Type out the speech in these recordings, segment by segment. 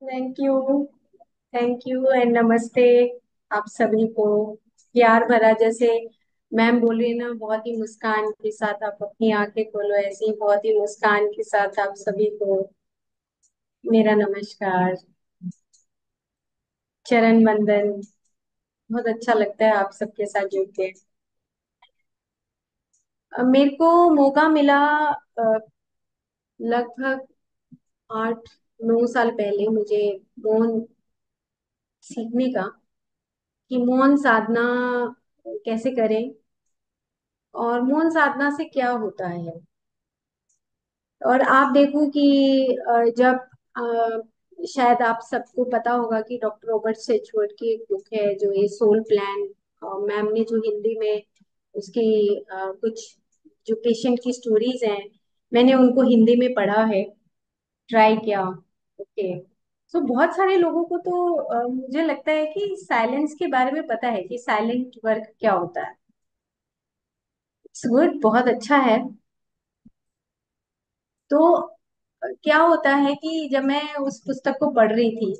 Thank you. Thank you and नमस्ते आप सभी को। प्यार भरा जैसे मैम बोले ना, बहुत ही मुस्कान के साथ आप अपनी आंखें खोलो, ऐसे ही बहुत ही मुस्कान के साथ आप सभी को मेरा नमस्कार, चरण वंदन। बहुत अच्छा लगता है आप सबके साथ जुड़ के। मेरे को मौका मिला लगभग 8-9 साल पहले मुझे मौन सीखने का, कि मौन साधना कैसे करें और मौन साधना से क्या होता है। और आप देखो कि जब शायद आप सबको पता होगा कि डॉक्टर रॉबर्ट सेचवर्ट की एक बुक है जो ये सोल प्लान, मैम ने जो हिंदी में उसकी कुछ जो पेशेंट की स्टोरीज हैं, मैंने उनको हिंदी में पढ़ा है, ट्राई किया। ओके। सो बहुत सारे लोगों को तो मुझे लगता है कि साइलेंस के बारे में पता है कि साइलेंट वर्क क्या होता है। इट्स गुड, बहुत अच्छा है। तो क्या होता है कि जब मैं उस पुस्तक को पढ़ रही थी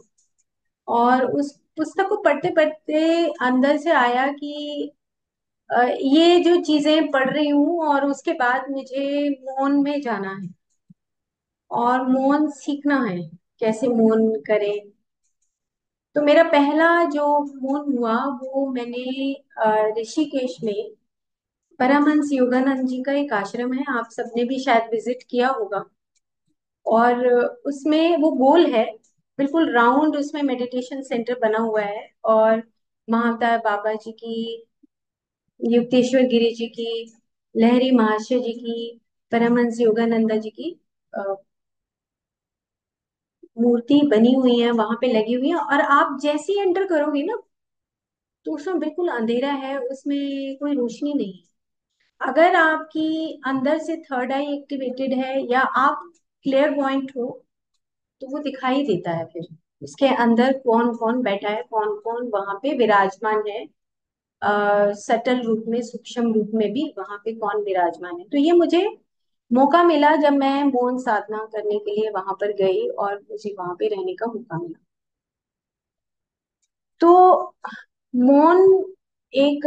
और उस पुस्तक को पढ़ते पढ़ते अंदर से आया कि ये जो चीजें पढ़ रही हूँ और उसके बाद मुझे मौन में जाना है और मौन सीखना है, कैसे मौन करें। तो मेरा पहला जो मौन हुआ वो मैंने ऋषिकेश में परमहंस योगानंद जी का एक आश्रम है, आप सबने भी शायद विजिट किया होगा। और उसमें वो गोल है, बिल्कुल राउंड, उसमें मेडिटेशन सेंटर बना हुआ है। और महावतार बाबा जी की, युक्तेश्वर गिरी जी की, लहरी महाशय जी की, परमहंस योगानंदा जी की अ, मूर्ति बनी हुई है, वहां पे लगी हुई है। और आप जैसे ही एंटर करोगे ना, तो उसमें बिल्कुल अंधेरा है, उसमें कोई रोशनी नहीं है। अगर आपकी अंदर से थर्ड आई एक्टिवेटेड है या आप क्लियर पॉइंट हो, तो वो दिखाई देता है फिर उसके अंदर कौन कौन बैठा है, कौन कौन वहां पे विराजमान है। सटल रूप में, सूक्ष्म रूप में भी वहां पे कौन विराजमान है। तो ये मुझे मौका मिला जब मैं मौन साधना करने के लिए वहां पर गई और मुझे वहां पे रहने का मौका मिला। तो मौन एक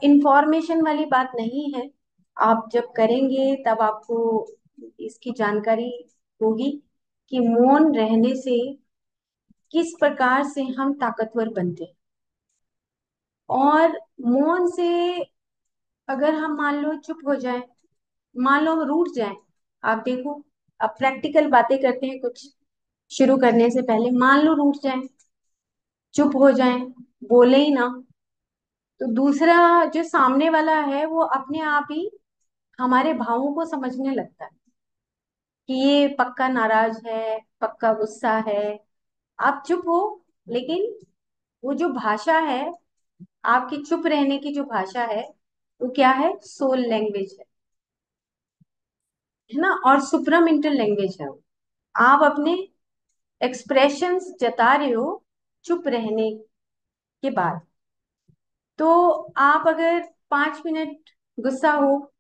इंफॉर्मेशन वाली बात नहीं है। आप जब करेंगे तब आपको इसकी जानकारी होगी कि मौन रहने से किस प्रकार से हम ताकतवर बनते हैं। और मौन से अगर हम मान लो चुप हो जाएं, मान लो हम रूठ जाएं, आप देखो, अब प्रैक्टिकल बातें करते हैं कुछ शुरू करने से पहले। मान लो रूठ जाएं, चुप हो जाएं, बोले ही ना, तो दूसरा जो सामने वाला है वो अपने आप ही हमारे भावों को समझने लगता है कि ये पक्का नाराज है, पक्का गुस्सा है। आप चुप हो, लेकिन वो जो भाषा है, आपकी चुप रहने की जो भाषा है, वो क्या है? सोल लैंग्वेज है ना, और सुप्रामेंटल लैंग्वेज है वो। आप अपने एक्सप्रेशंस जता रहे हो चुप रहने के बाद। तो आप अगर 5 मिनट गुस्सा हो,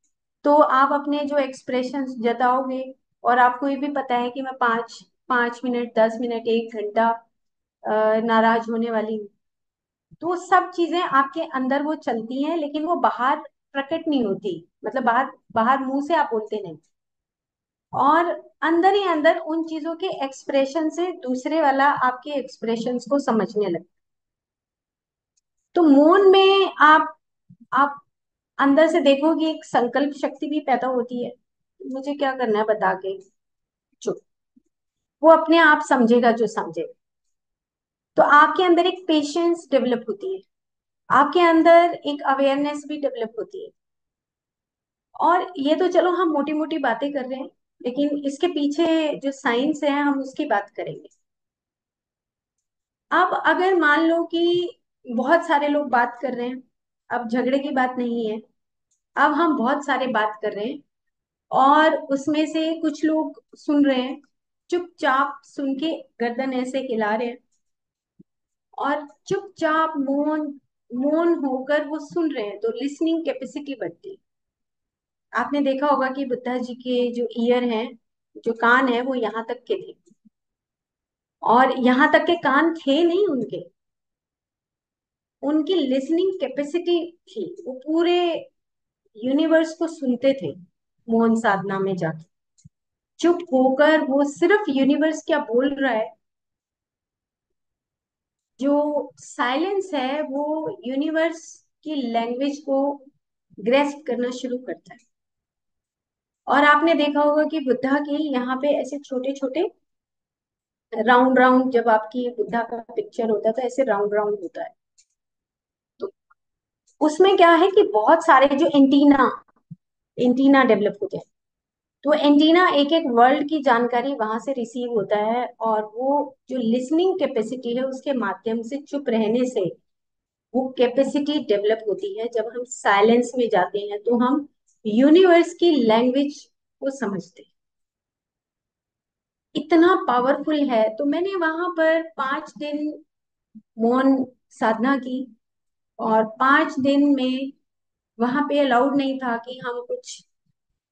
तो आप अपने जो एक्सप्रेशंस जताओगे, और आपको ये भी पता है कि मैं 5 5 मिनट, 10 मिनट, 1 घंटा नाराज होने वाली हूँ, तो वो सब चीजें आपके अंदर वो चलती हैं, लेकिन वो बाहर प्रकट नहीं होती। मतलब बाहर बाहर मुंह से आप बोलते नहीं, और अंदर ही अंदर उन चीजों के एक्सप्रेशन से दूसरे वाला आपके एक्सप्रेशंस को समझने लगता। तो मौन में आप अंदर से देखोगे एक संकल्प शक्ति भी पैदा होती है, मुझे क्या करना है बता के चुप। वो अपने आप समझेगा जो समझेगा। तो आपके अंदर एक पेशेंस डेवलप होती है, आपके अंदर एक अवेयरनेस भी डेवलप होती है। और ये तो चलो हम मोटी मोटी बातें कर रहे हैं, लेकिन इसके पीछे जो साइंस है हम उसकी बात करेंगे। अब अगर मान लो कि बहुत सारे लोग बात कर रहे हैं, अब झगड़े की बात नहीं है, अब हम बहुत सारे बात कर रहे हैं और उसमें से कुछ लोग सुन रहे हैं, चुपचाप सुन के गर्दन ऐसे हिला रहे हैं और चुपचाप मौन मौन होकर वो सुन रहे हैं, तो लिसनिंग कैपेसिटी बढ़ती है। आपने देखा होगा कि बुद्धा जी के जो ईयर हैं, जो कान है, वो यहाँ तक के थे। और यहाँ तक के कान थे नहीं उनके, उनकी लिसनिंग कैपेसिटी थी, वो पूरे यूनिवर्स को सुनते थे मोहन साधना में जाके। चुप होकर वो सिर्फ यूनिवर्स क्या बोल रहा है, जो साइलेंस है वो यूनिवर्स की लैंग्वेज को ग्रेस्प करना शुरू करता है। और आपने देखा होगा कि बुद्धा की यहाँ पे ऐसे छोटे छोटे राउंड राउंड, जब आपकी बुद्धा का पिक्चर होता है तो ऐसे राउंड राउंड होता है। तो उसमें क्या है कि बहुत सारे जो एंटीना एंटीना डेवलप होते हैं, तो एंटीना एक एक वर्ल्ड की जानकारी वहां से रिसीव होता है, और वो जो लिसनिंग कैपेसिटी है उसके माध्यम से चुप रहने से वो कैपेसिटी डेवलप होती है। जब हम साइलेंस में जाते हैं तो हम यूनिवर्स की लैंग्वेज को समझते हैं। इतना पावरफुल है। तो मैंने वहां पर 5 दिन मौन साधना की, और 5 दिन में वहां पे अलाउड नहीं था कि हम कुछ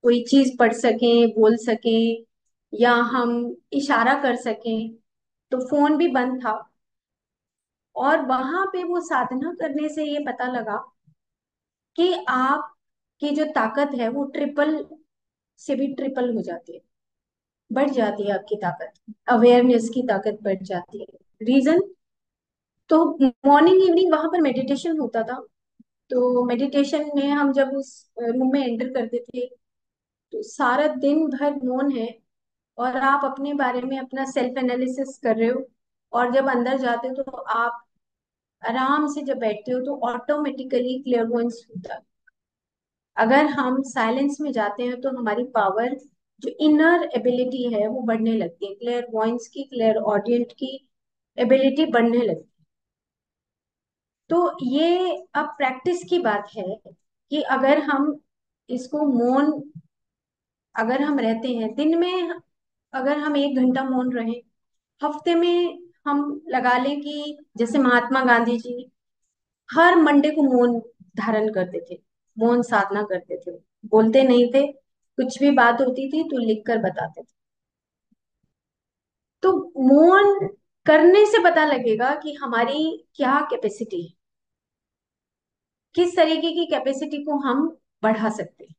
कोई चीज पढ़ सकें, बोल सकें, या हम इशारा कर सकें। तो फोन भी बंद था। और वहां पे वो साधना करने से ये पता लगा कि आपकी जो ताकत है वो ट्रिपल से भी ट्रिपल हो जाती है, बढ़ जाती है आपकी ताकत, अवेयरनेस की ताकत बढ़ जाती है। रीजन, तो मॉर्निंग इवनिंग वहां पर मेडिटेशन होता था। तो मेडिटेशन में हम जब उस रूम में एंटर करते थे तो सारा दिन भर मौन है, और आप अपने बारे में अपना सेल्फ एनालिसिस कर रहे हो। और जब अंदर जाते हो तो आप आराम से जब बैठते हो तो ऑटोमेटिकली क्लियरवॉइंस होता है। अगर हम साइलेंस में जाते हैं तो हमारी पावर, जो इनर एबिलिटी है वो बढ़ने लगती है, क्लियर वॉइस की, क्लियर ऑडियंट की एबिलिटी बढ़ने लगती है। तो ये अब प्रैक्टिस की बात है कि अगर हम इसको मौन, अगर हम रहते हैं दिन में, अगर हम 1 घंटा मौन रहे, हफ्ते में हम लगा लें कि जैसे महात्मा गांधी जी हर मंडे को मौन धारण करते थे, मौन साधना करते थे, बोलते नहीं थे, कुछ भी बात होती थी तो लिख कर बताते थे। तो मौन करने से पता लगेगा कि हमारी क्या कैपेसिटी है, किस तरीके की कैपेसिटी को हम बढ़ा सकते हैं।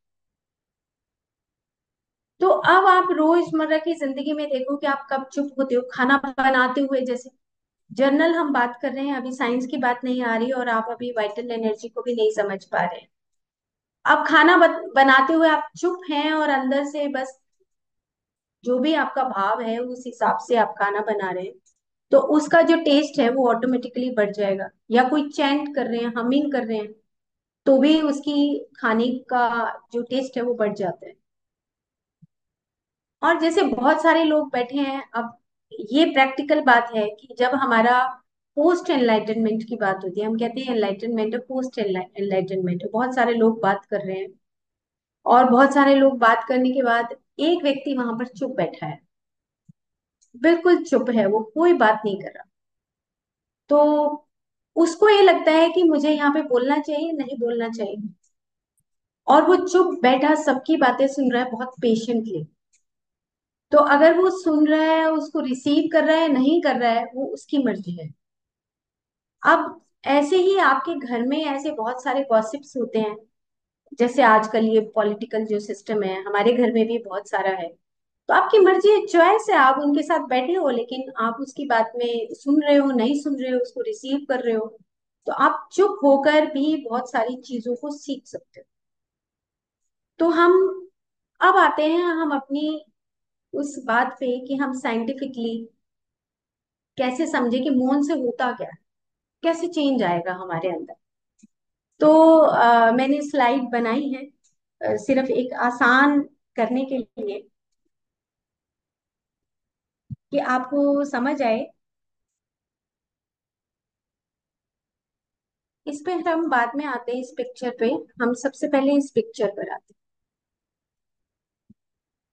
तो अब आप रोजमर्रा की जिंदगी में देखो कि आप कब चुप होते हो, खाना बनाते हुए जैसे, जर्नल हम बात कर रहे हैं, अभी साइंस की बात नहीं आ रही, और आप अभी वाइटल एनर्जी को भी नहीं समझ पा रहे हैं। अब खाना बनाते हुए आप चुप हैं, और अंदर से बस जो भी आपका भाव है उस हिसाब से आप खाना बना रहे हैं, तो उसका जो टेस्ट है वो ऑटोमेटिकली बढ़ जाएगा। या कोई चैंट कर रहे हैं, हमिंग कर रहे हैं, तो भी उसकी खाने का जो टेस्ट है वो बढ़ जाता है। और जैसे बहुत सारे लोग बैठे हैं अब, ये प्रैक्टिकल बात है कि जब हमारा पोस्ट एनलाइटनमेंट की बात होती है, हम कहते हैं एनलाइटनमेंट है, पोस्ट एनलाइटनमेंट है, बहुत सारे लोग बात कर रहे हैं, और बहुत सारे लोग बात करने के बाद एक व्यक्ति वहां पर चुप बैठा है, बिल्कुल चुप है, वो कोई बात नहीं कर रहा। तो उसको ये लगता है कि मुझे यहाँ पे बोलना चाहिए, नहीं बोलना चाहिए, और वो चुप बैठा सबकी बातें सुन रहा है बहुत पेशेंटली। तो अगर वो सुन रहा है, उसको रिसीव कर रहा है, नहीं कर रहा है, वो उसकी मर्जी है। अब ऐसे ही आपके घर में ऐसे बहुत सारे गॉसिप्स होते हैं, जैसे आजकल ये पॉलिटिकल जो सिस्टम है हमारे घर में भी बहुत सारा है। तो आपकी मर्जी है, चॉइस है, आप उनके साथ बैठे हो, लेकिन आप उसकी बात में सुन रहे हो, नहीं सुन रहे हो, उसको रिसीव कर रहे हो। तो आप चुप होकर भी बहुत सारी चीजों को सीख सकते हो। तो हम अब आते हैं हम अपनी उस बात पे कि हम साइंटिफिकली कैसे समझे कि मौन से होता क्या है, कैसे चेंज आएगा हमारे अंदर। तो मैंने स्लाइड बनाई है, सिर्फ एक आसान करने के लिए, कि आपको समझ आए। इस पे हम बाद में आते हैं, इस पिक्चर पे। हम सबसे पहले इस पिक्चर पर आते हैं।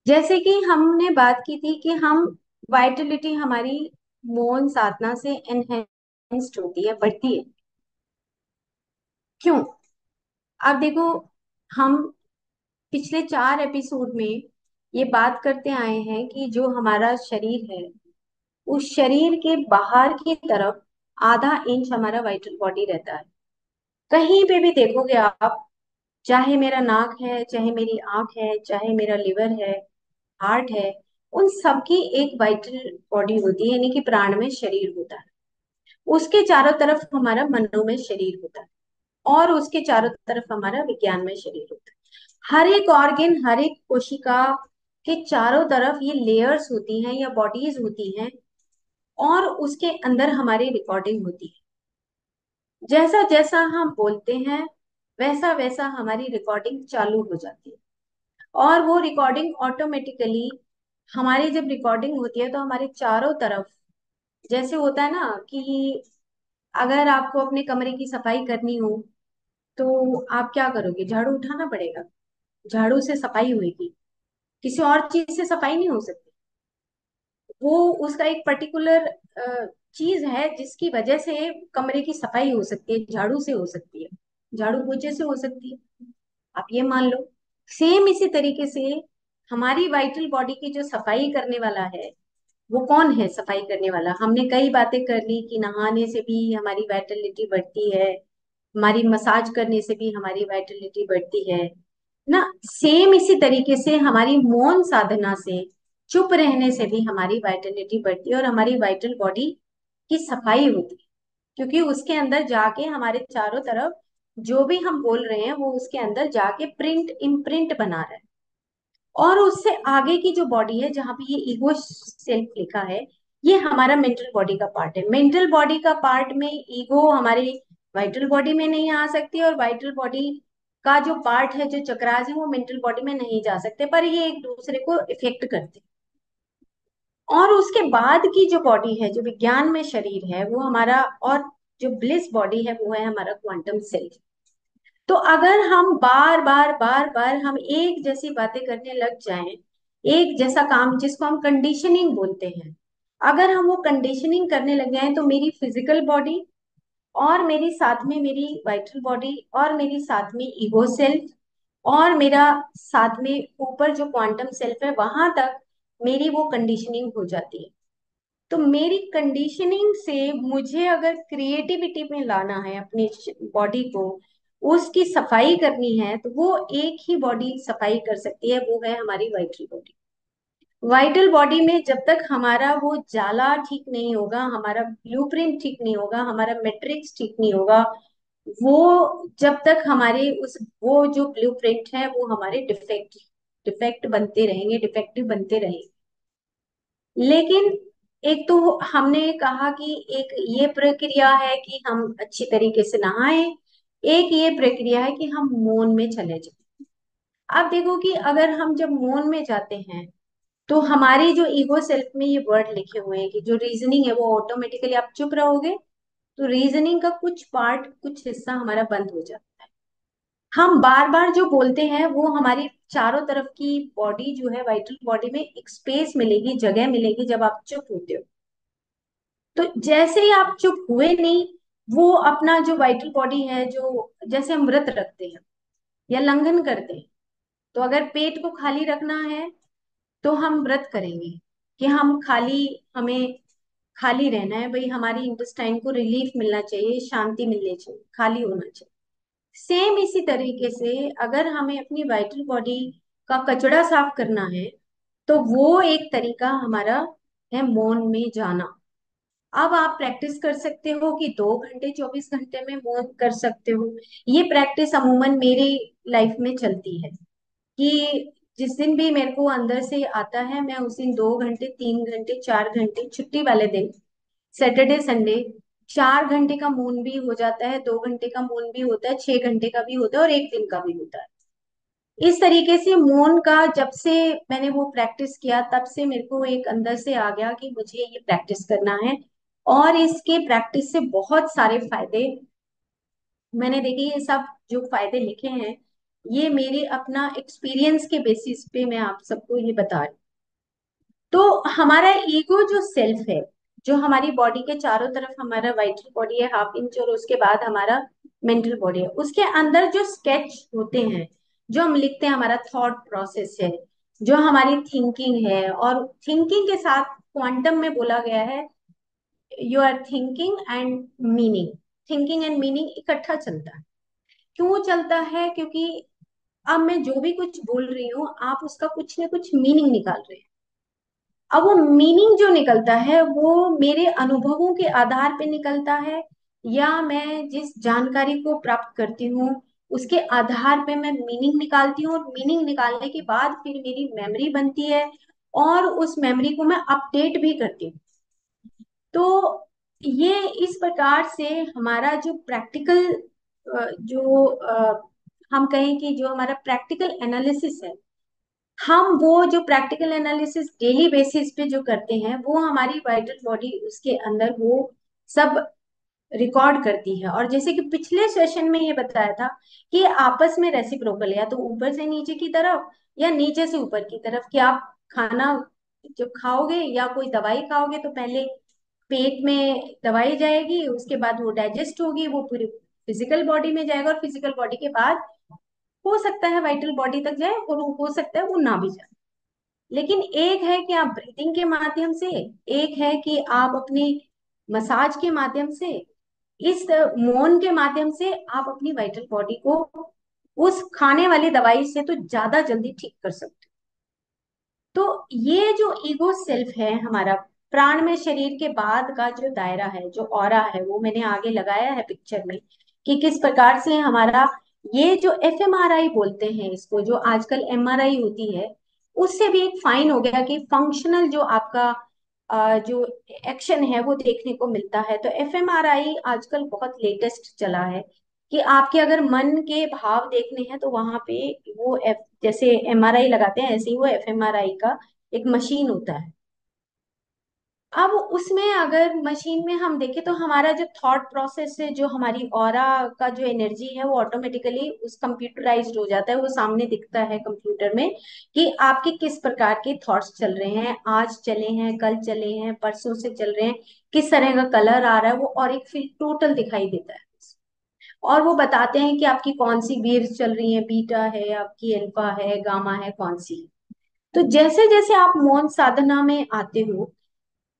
जैसे कि हमने बात की थी कि हम वाइटलिटी हमारी मौन साधना से एनहेंस्ड होती है, बढ़ती है। क्यों? अब देखो, हम पिछले 4 एपिसोड में ये बात करते आए हैं कि जो हमारा शरीर है उस शरीर के बाहर की तरफ आधा इंच हमारा वाइटल बॉडी रहता है। कहीं पे भी देखोगे आप, चाहे मेरा नाक है, चाहे मेरी आंख है, चाहे मेरा लिवर है, हार्ट है, उन सबकी एक वाइटल बॉडी होती है, यानी कि प्राणमय शरीर होता है। उसके चारों तरफ हमारा मनोमय शरीर होता है, और उसके चारों तरफ हमारा विज्ञानमय शरीर होता है। हर एक ऑर्गन, हर एक कोशिका के चारों तरफ ये लेयर्स होती हैं या बॉडीज होती हैं, और उसके अंदर हमारी रिकॉर्डिंग होती है। जैसा जैसा हम बोलते हैं वैसा वैसा हमारी रिकॉर्डिंग चालू हो जाती है, और वो रिकॉर्डिंग ऑटोमेटिकली, हमारी जब रिकॉर्डिंग होती है तो हमारे चारों तरफ, जैसे होता है ना कि अगर आपको अपने कमरे की सफाई करनी हो तो आप क्या करोगे, झाड़ू उठाना पड़ेगा, झाड़ू से सफाई होगी, किसी और चीज से सफाई नहीं हो सकती। वो उसका एक पर्टिकुलर चीज है जिसकी वजह से कमरे की सफाई हो सकती है, झाड़ू से हो सकती है, झाड़ू पोछे से हो सकती है, आप ये मान लो। सेम इसी तरीके से हमारी वाइटल बॉडी की जो सफाई करने वाला है, वो कौन है सफाई करने वाला? हमने कई बातें कर ली कि नहाने से भी हमारी वाइटलिटी बढ़ती है, हमारी मसाज करने से भी हमारी वाइटलिटी बढ़ती है ना। सेम इसी तरीके से हमारी मौन साधना से, चुप रहने से भी हमारी वाइटलिटी बढ़ती है और हमारी वाइटल बॉडी की सफाई होती है, क्योंकि उसके अंदर जाके हमारे चारों तरफ जो भी हम बोल रहे हैं वो उसके अंदर जाके प्रिंट इम्प्रिंट बना रहा है। और उससे आगे की जो बॉडी है जहाँ पे ये ईगो सेल्फ लिखा है, ये हमारा मेंटल बॉडी का पार्ट है। मेंटल बॉडी का पार्ट में ईगो हमारी वाइटल बॉडी में नहीं आ सकती, और वाइटल बॉडी का जो पार्ट है, जो चक्रास है, वो मेंटल बॉडी में नहीं जा सकते, पर ये एक दूसरे को इफेक्ट करते हैं। और उसके बाद की जो बॉडी है, जो विज्ञान में शरीर है, वो हमारा, और जो ब्लिस बॉडी है वो है हमारा क्वांटम सेल्फ। तो अगर हम बार बार बार बार हम एक जैसी बातें करने लग जाएं, एक जैसा काम जिसको हम कंडीशनिंग बोलते हैं, अगर हम वो कंडीशनिंग करने लग जाएं, तो मेरी फिजिकल बॉडी, और मेरी साथ में मेरी वाइटल बॉडी, और मेरी साथ में ईगो सेल्फ, और मेरा साथ में ऊपर जो क्वांटम सेल्फ है, वहां तक मेरी वो कंडीशनिंग हो जाती है। तो मेरी कंडीशनिंग से मुझे अगर क्रिएटिविटी में लाना है अपनी बॉडी को, उसकी सफाई करनी है, तो वो एक ही बॉडी सफाई कर सकती है, वो है हमारी वाइटल बॉडी। वाइटल बॉडी में जब तक हमारा वो जाला ठीक नहीं होगा, हमारा ब्लूप्रिंट ठीक नहीं होगा, हमारा मैट्रिक्स ठीक नहीं होगा, वो जब तक हमारे उस, वो जो ब्लूप्रिंट है वो हमारे डिफेक्ट डिफेक्ट बनते रहेंगे, डिफेक्टिव बनते रहेंगे। लेकिन एक तो हमने कहा कि एक ये प्रक्रिया है कि हम अच्छी तरीके से नहाएं, एक ये प्रक्रिया है कि हम मौन में चले जाएं। अब देखो कि अगर हम जब मौन में जाते हैं, तो हमारी जो ईगो सेल्फ में ये वर्ड लिखे हुए हैं कि जो रीजनिंग है वो ऑटोमेटिकली, आप चुप रहोगे तो रीजनिंग का कुछ पार्ट, कुछ हिस्सा हमारा बंद हो जाता है। हम बार बार जो बोलते हैं वो हमारी चारों तरफ की बॉडी जो है, वाइटल बॉडी में एक स्पेस मिलेगी, जगह मिलेगी जब आप चुप होते हो। तो जैसे ही आप चुप हुए नहीं, वो अपना जो वाइटल बॉडी है, जो जैसे हम व्रत रखते हैं या लंघन करते हैं, तो अगर पेट को खाली रखना है तो हम व्रत करेंगे कि हम खाली, हमें खाली रहना है भाई, हमारी इंटेस्टाइन को रिलीफ मिलना चाहिए, शांति मिलनी चाहिए, खाली होना चाहिए। सेम इसी तरीके से अगर हमें अपनी वाइटल बॉडी का कचरा साफ करना है, तो वो एक तरीका हमारा है मौन में जाना। अब आप प्रैक्टिस कर सकते हो कि 2 घंटे 24 घंटे में मौन कर सकते हो। ये प्रैक्टिस अमूमन मेरी लाइफ में चलती है कि जिस दिन भी मेरे को अंदर से आता है, मैं उस दिन 2 घंटे, 3 घंटे, 4 घंटे, छुट्टी वाले दिन, सैटरडे संडे, 4 घंटे का मौन भी हो जाता है, 2 घंटे का मौन भी होता है, 6 घंटे का भी होता है, और एक दिन का भी होता है। इस तरीके से मौन का जब से मैंने वो प्रैक्टिस किया, तब से मेरे को एक अंदर से आ गया कि मुझे ये प्रैक्टिस करना है। और इसके प्रैक्टिस से बहुत सारे फायदे मैंने देखे। ये सब जो फायदे लिखे हैं, ये मेरे अपना एक्सपीरियंस के बेसिस पे मैं आप सबको ये बता रही हूँ। तो हमारा ईगो जो सेल्फ है, जो हमारी बॉडी के चारों तरफ हमारा वाइटल बॉडी है 1/2 इंच, और उसके बाद हमारा मेंटल बॉडी है, उसके अंदर जो स्केच होते हैं, जो हम लिखते हैं, हमारा थॉट प्रोसेस है, जो हमारी थिंकिंग है, और थिंकिंग के साथ क्वांटम में बोला गया है, you are thinking and meaning, thinking and meaning इकट्ठा चलता है। क्यों चलता है? क्योंकि अब मैं जो भी कुछ बोल रही हूँ, आप उसका कुछ ना कुछ मीनिंग निकाल रहे हैं। अब वो मीनिंग जो निकलता है वो मेरे अनुभवों के आधार पे निकलता है, या मैं जिस जानकारी को प्राप्त करती हूँ उसके आधार पे मैं मीनिंग निकालती हूँ, और मीनिंग निकालने के बाद फिर मेरी मेमोरी बनती है, और उस मेमोरी को मैं अपडेट भी करती हूँ। तो ये इस प्रकार से हमारा जो प्रैक्टिकल, जो हम कहें कि जो हमारा प्रैक्टिकल एनालिसिस है, हम वो जो प्रैक्टिकल एनालिसिस डेली बेसिस पे जो करते हैं, वो हमारी वाइटल बॉडी उसके अंदर वो सब रिकॉर्ड करती है। और जैसे कि पिछले सेशन में ये बताया था कि आपस में रेसिप्रोकल, या तो ऊपर से नीचे की तरफ या नीचे से ऊपर की तरफ, कि आप खाना जब खाओगे या कोई दवाई खाओगे तो पहले पेट में दवाई जाएगी, उसके बाद वो डाइजेस्ट होगी, वो पूरी फिजिकल बॉडी में जाएगा, और फिजिकल बॉडी के बाद हो सकता है वाइटल बॉडी तक जाए, और हो सकता है वो ना भी जाए। लेकिन एक है कि आप ब्रीथिंग के माध्यम से, एक है कि आप अपनी मसाज के माध्यम से, इस मौन के माध्यम से आप अपनी वाइटल बॉडी को उस खाने वाली दवाई से तो ज्यादा जल्दी ठीक कर सकते हो। तो ये जो ईगो सेल्फ है हमारा, प्राण में शरीर के बाद का जो दायरा है, जो ऑरा है, वो मैंने आगे लगाया है पिक्चर में, कि किस प्रकार से हमारा ये जो एफएमआरआई बोलते हैं इसको, जो आजकल एमआरआई होती है, उससे भी एक फाइन हो गया कि फंक्शनल जो आपका जो एक्शन है वो देखने को मिलता है। तो एफएमआरआई आजकल बहुत लेटेस्ट चला है, कि आपके अगर मन के भाव देखने हैं तो वहां पे वो जैसे एमआरआई लगाते हैं, ऐसे ही वो एफएमआरआई का एक मशीन होता है। अब उसमें अगर मशीन में हम देखें तो हमारा जो थॉट प्रोसेस है, जो हमारी ऑरा का जो एनर्जी है, वो ऑटोमेटिकली उस कंप्यूटराइज्ड हो जाता है, वो सामने दिखता है कंप्यूटर में कि आपके किस प्रकार के थॉट्स चल रहे हैं, आज चले हैं, कल चले हैं, परसों से चल रहे हैं, किस तरह का कलर आ रहा है, वो और एक फिर टोटल दिखाई देता है। और वो बताते हैं कि आपकी कौन सी वेव्स चल रही है, बीटा है, आपकी अल्फा है, गामा है, कौन सी है। तो जैसे जैसे आप मौन साधना में आते हो,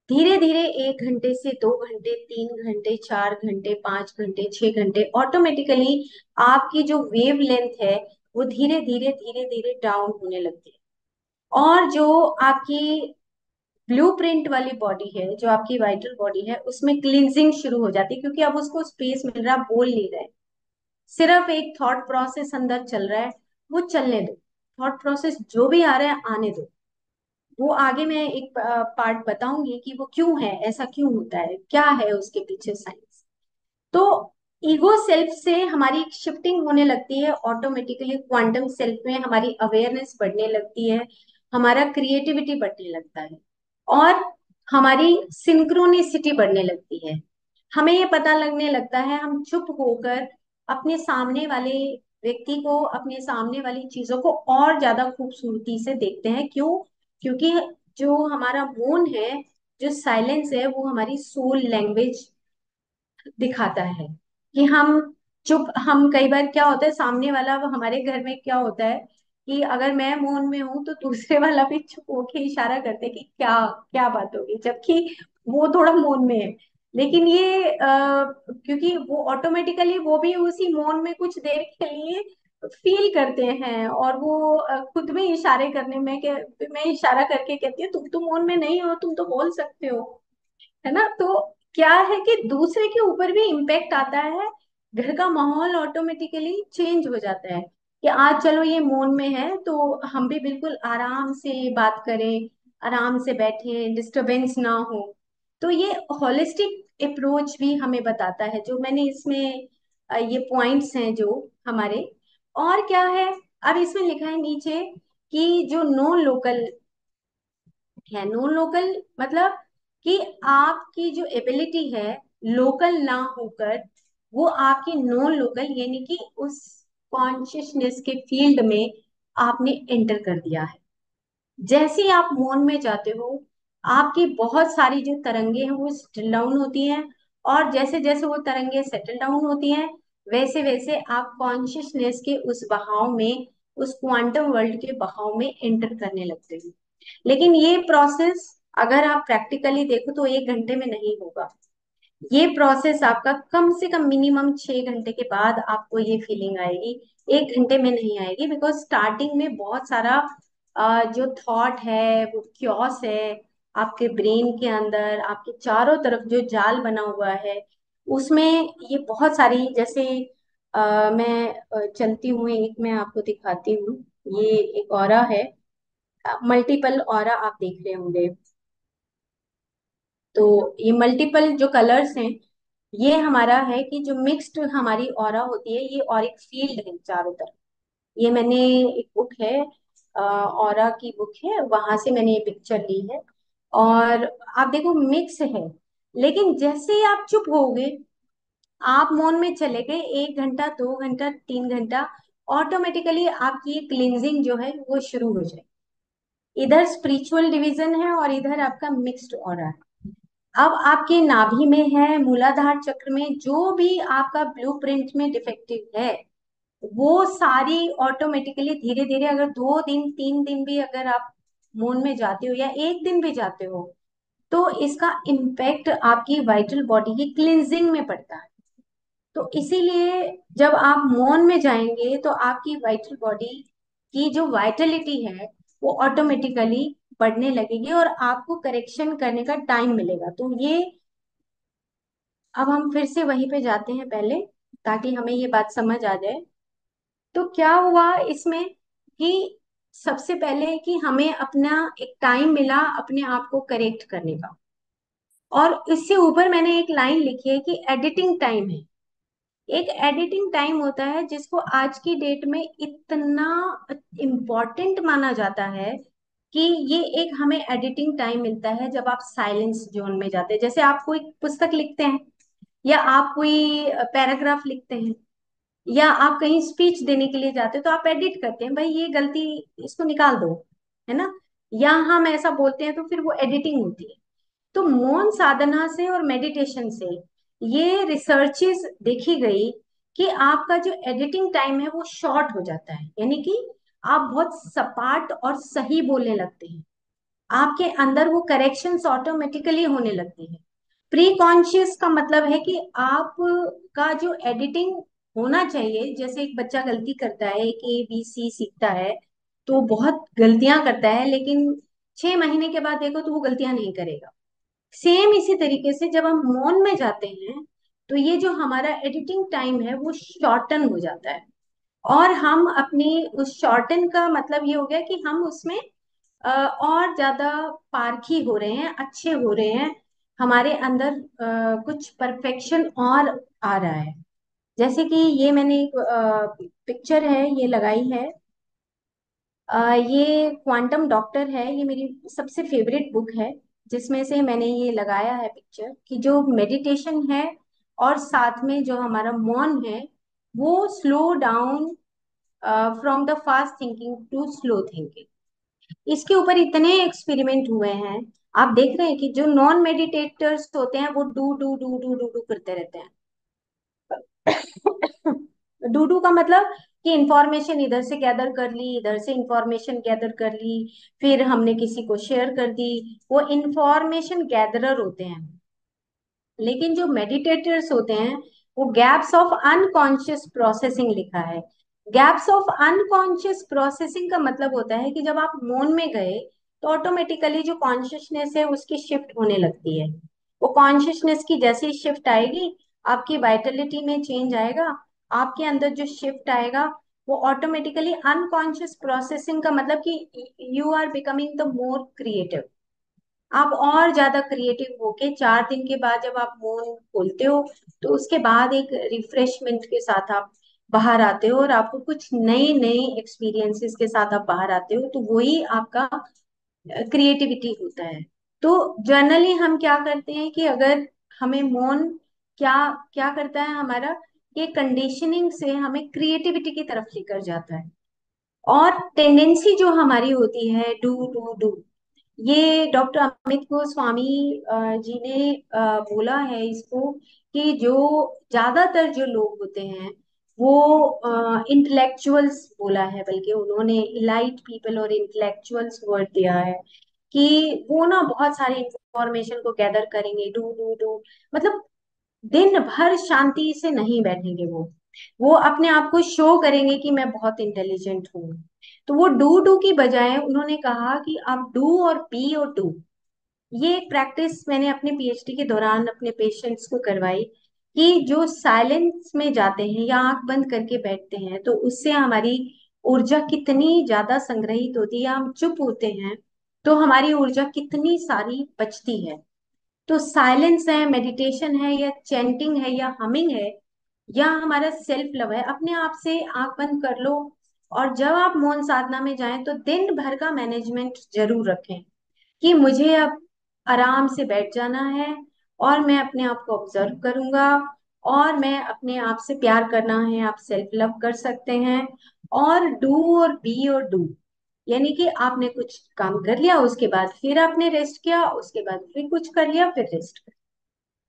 धीरे धीरे 1 घंटे से 2 घंटे, 3 घंटे, 4 घंटे, 5 घंटे, 6 घंटे, ऑटोमेटिकली आपकी जो वेव लेंथ है वो धीरे धीरे धीरे धीरे डाउन होने लगती है। और जो आपकी ब्लूप्रिंट वाली बॉडी है, जो आपकी वाइटल बॉडी है, उसमें क्लींजिंग शुरू हो जाती है, क्योंकि अब उसको स्पेस मिल रहा, बोल नहीं रहे, सिर्फ एक थॉट प्रोसेस अंदर चल रहा है, वो चलने दो। थॉट प्रोसेस जो भी आ रहा है आने दो, वो आगे मैं एक पार्ट बताऊंगी कि वो क्यों है, ऐसा क्यों होता है, क्या है उसके पीछे साइंस। तो ईगो सेल्फ से हमारी शिफ्टिंग होने लगती है ऑटोमेटिकली, क्वांटम सेल्फ में हमारी अवेयरनेस बढ़ने लगती है, हमारा क्रिएटिविटी बढ़ने लगता है, और हमारी सिंक्रोनिसिटी बढ़ने लगती है। हमें ये पता लगने लगता है, हम चुप होकर अपने सामने वाले व्यक्ति को, अपने सामने वाली चीजों को और ज्यादा खूबसूरती से देखते हैं। क्यों? क्योंकि जो हमारा मौन है, जो साइलेंस है, वो हमारी सोल लैंग्वेज दिखाता है कि हम चुप, हम कई बार क्या होता है, सामने वाला, हमारे घर में क्या होता है कि अगर मैं मौन में हूं तो दूसरे वाला भी चुप होके इशारा करते हैं कि क्या क्या बात होगी, जबकि वो थोड़ा मौन में है। लेकिन ये क्योंकि वो ऑटोमेटिकली वो भी उसी मौन में कुछ देर के लिए फील करते हैं, और वो खुद में इशारे करने में, मैं इशारा करके कहती हूँ तुम तो मौन में नहीं हो, तुम तो बोल सकते हो, है ना। तो क्या है कि दूसरे के ऊपर भी इम्पेक्ट आता है, घर का माहौल ऑटोमेटिकली चेंज हो जाता है, कि आज चलो ये मौन में है तो हम भी बिल्कुल आराम से बात करें, आराम से बैठे, डिस्टरबेंस ना हो। तो ये होलिस्टिक अप्रोच भी हमें बताता है, जो मैंने इसमें ये पॉइंट्स हैं जो हमारे। और क्या है, अब इसमें लिखा है नीचे कि जो नॉन लोकल है, नॉन लोकल मतलब कि आपकी जो एबिलिटी है लोकल ना होकर, वो आपकी नॉन लोकल, यानी कि उस कॉन्शियसनेस के फील्ड में आपने एंटर कर दिया है। जैसे ही आप मौन में जाते हो, आपकी बहुत सारी जो तरंगे हैं वो सेटल डाउन होती हैं, और जैसे जैसे वो तरंगे सेटल डाउन होती हैं, वैसे वैसे आप कॉन्शियसनेस के उस बहाव में, उस क्वांटम वर्ल्ड के बहाव में एंटर करने लगते हो। लेकिन ये प्रोसेस अगर आप प्रैक्टिकली देखो तो 1 घंटे में नहीं होगा। ये प्रोसेस आपका कम से कम मिनिमम 6 घंटे के बाद आपको ये फीलिंग आएगी। 1 घंटे में नहीं आएगी, बिकॉज स्टार्टिंग में बहुत सारा जो थॉट है, वो क्योस है आपके ब्रेन के अंदर, आपके चारों तरफ जो जाल बना हुआ है उसमें ये बहुत सारी, जैसे मैं चलती हूँ, एक मैं आपको दिखाती हूँ। ये एक ऑरा है, मल्टीपल ऑरा आप देख रहे होंगे। तो ये मल्टीपल जो कलर्स हैं, ये हमारा है कि जो मिक्स्ड हमारी ऑरा होती है, ये और एक फील्ड है चारों तरफ। ये मैंने एक बुक है, ऑरा की बुक है, वहां से मैंने ये पिक्चर ली है। और आप देखो मिक्स है, लेकिन जैसे ही आप चुप होगे, आप मौन में चले गए, 1 घंटा, 2 घंटा, 3 घंटा, ऑटोमेटिकली आपकी क्लिनजिंग जो है वो शुरू हो जाए। इधर स्पिरिचुअल डिवीजन है और इधर आपका मिक्स्ड ऑरा है। अब आपके नाभि में है, मूलाधार चक्र में जो भी आपका ब्लूप्रिंट में डिफेक्टिव है, वो सारी ऑटोमेटिकली धीरे धीरे, अगर 2 दिन 3 दिन भी अगर आप मौन में जाते हो या 1 दिन भी जाते हो, तो इसका इम्पैक्ट आपकी वाइटल बॉडी की क्लिनजिंग में पड़ता है। तो इसीलिए जब आप मौन में जाएंगे तो आपकी वाइटल बॉडी की जो वाइटलिटी है वो ऑटोमेटिकली बढ़ने लगेगी और आपको करेक्शन करने का टाइम मिलेगा। तो ये, अब हम फिर से वहीं पे जाते हैं पहले, ताकि हमें ये बात समझ आ जाए। तो क्या हुआ इसमें कि सबसे पहले कि हमें अपना एक टाइम मिला अपने आप को करेक्ट करने का। और इससे ऊपर मैंने एक लाइन लिखी है कि एडिटिंग टाइम है। एक एडिटिंग टाइम होता है जिसको आज की डेट में इतना इम्पोर्टेंट माना जाता है कि ये एक हमें एडिटिंग टाइम मिलता है जब आप साइलेंस जोन में जाते हैं। जैसे आप कोई पुस्तक लिखते हैं या आप कोई पैराग्राफ लिखते हैं या आप कहीं स्पीच देने के लिए जाते हो, तो आप एडिट करते हैं, भाई ये गलती, इसको निकाल दो, है ना। या हम ऐसा बोलते हैं तो फिर वो एडिटिंग होती है। तो मौन साधना से और मेडिटेशन से ये रिसर्चेस देखी गई कि आपका जो एडिटिंग टाइम है वो शॉर्ट हो जाता है, यानी कि आप बहुत सपाट और सही बोलने लगते हैं। आपके अंदर वो करेक्शंस ऑटोमेटिकली होने लगती है। प्री कॉन्शियस का मतलब है कि आप का जो एडिटिंग होना चाहिए, जैसे एक बच्चा गलती करता है, एक ABC सीखता है तो बहुत गलतियां करता है, लेकिन 6 महीने के बाद देखो तो वो गलतियां नहीं करेगा। सेम इसी तरीके से जब हम मौन में जाते हैं तो ये जो हमारा एडिटिंग टाइम है वो शॉर्टन हो जाता है। और हम अपनी उस शॉर्टन का मतलब ये हो गया कि हम उसमें और ज्यादा पारखी हो रहे हैं, अच्छे हो रहे हैं। हमारे अंदर कुछ परफेक्शन और आ रहा है। जैसे कि ये मैंने एक पिक्चर है ये लगाई है, ये क्वांटम डॉक्टर है, ये मेरी सबसे फेवरेट बुक है, जिसमें से मैंने ये लगाया है पिक्चर कि जो मेडिटेशन है और साथ में जो हमारा मौन है, वो slow down from the fast thinking to slow thinking. इसके ऊपर इतने एक्सपेरिमेंट हुए हैं। आप देख रहे हैं कि जो नॉन मेडिटेटर्स होते हैं वो do do do do do do करते रहते हैं। डू डू का मतलब कि इंफॉर्मेशन इधर से गैदर कर ली, इधर से इंफॉर्मेशन गैदर कर ली, फिर हमने किसी को शेयर कर दी, वो इंफॉर्मेशन गैदरर होते हैं। लेकिन जो मेडिटेटर्स होते हैं वो गैप्स ऑफ अनकॉन्शियस प्रोसेसिंग लिखा है। गैप्स ऑफ अनकॉन्शियस प्रोसेसिंग का मतलब होता है कि जब आप मौन में गए तो ऑटोमेटिकली जो कॉन्शियसनेस है उसकी शिफ्ट होने लगती है। वो कॉन्शियसनेस की जैसे ही शिफ्ट आएगी, आपकी वाइटलिटी में चेंज आएगा। आपके अंदर जो शिफ्ट आएगा वो ऑटोमेटिकली अनकॉन्शियस प्रोसेसिंग का मतलब कि you are becoming the more creative. आप और ज्यादा क्रिएटिव होके 4 दिन के बाद जब आप मौन खोलते हो, तो उसके बाद एक रिफ्रेशमेंट के साथ आप बाहर आते हो और आपको कुछ नए नए एक्सपीरियंसेस के साथ आप बाहर आते हो, तो वही आपका क्रिएटिविटी होता है। तो जनरली हम क्या करते हैं कि अगर हमें मौन क्या क्या करता है हमारा, ये कंडीशनिंग से हमें क्रिएटिविटी की तरफ लेकर जाता है। और टेंडेंसी जो हमारी होती है डू डू डू, ये डॉक्टर अमित गोस्वामी जी ने बोला है इसको कि जो ज्यादातर जो लोग होते हैं वो इंटेलेक्चुअल्स बोला है, बल्कि उन्होंने इलाइट पीपल और इंटेलेक्चुअल्स वर्ड दिया है। कि वो ना बहुत सारी इंफॉर्मेशन को गैदर करेंगे, डू डू डू, मतलब दिन भर शांति से नहीं बैठेंगे वो अपने आप को शो करेंगे कि मैं बहुत इंटेलिजेंट हूँ। तो वो डू डू की बजाय उन्होंने कहा कि आप डू और बी और डू। ये एक प्रैक्टिस मैंने अपने पीएचडी के दौरान अपने पेशेंट्स को करवाई कि जो साइलेंस में जाते हैं या आंख बंद करके बैठते हैं तो उससे हमारी ऊर्जा कितनी ज्यादा संग्रहित होती है, या हम चुप होते हैं तो हमारी ऊर्जा कितनी सारी बचती है। तो साइलेंस है, मेडिटेशन है, या चैंटिंग है, या हमिंग है, या हमारा सेल्फ लव है, अपने आप से आंख बंद कर लो और जब आप मौन साधना में जाएं तो दिन भर का मैनेजमेंट जरूर रखें कि मुझे अब आराम से बैठ जाना है और मैं अपने आप को ऑब्जर्व करूंगा और मैं अपने आप से प्यार करना है, आप सेल्फ लव कर सकते हैं। और डू और बी और डू, यानी कि आपने कुछ काम कर लिया, उसके बाद फिर आपने रेस्ट किया, उसके बाद फिर कुछ कर लिया, फिर रेस्ट।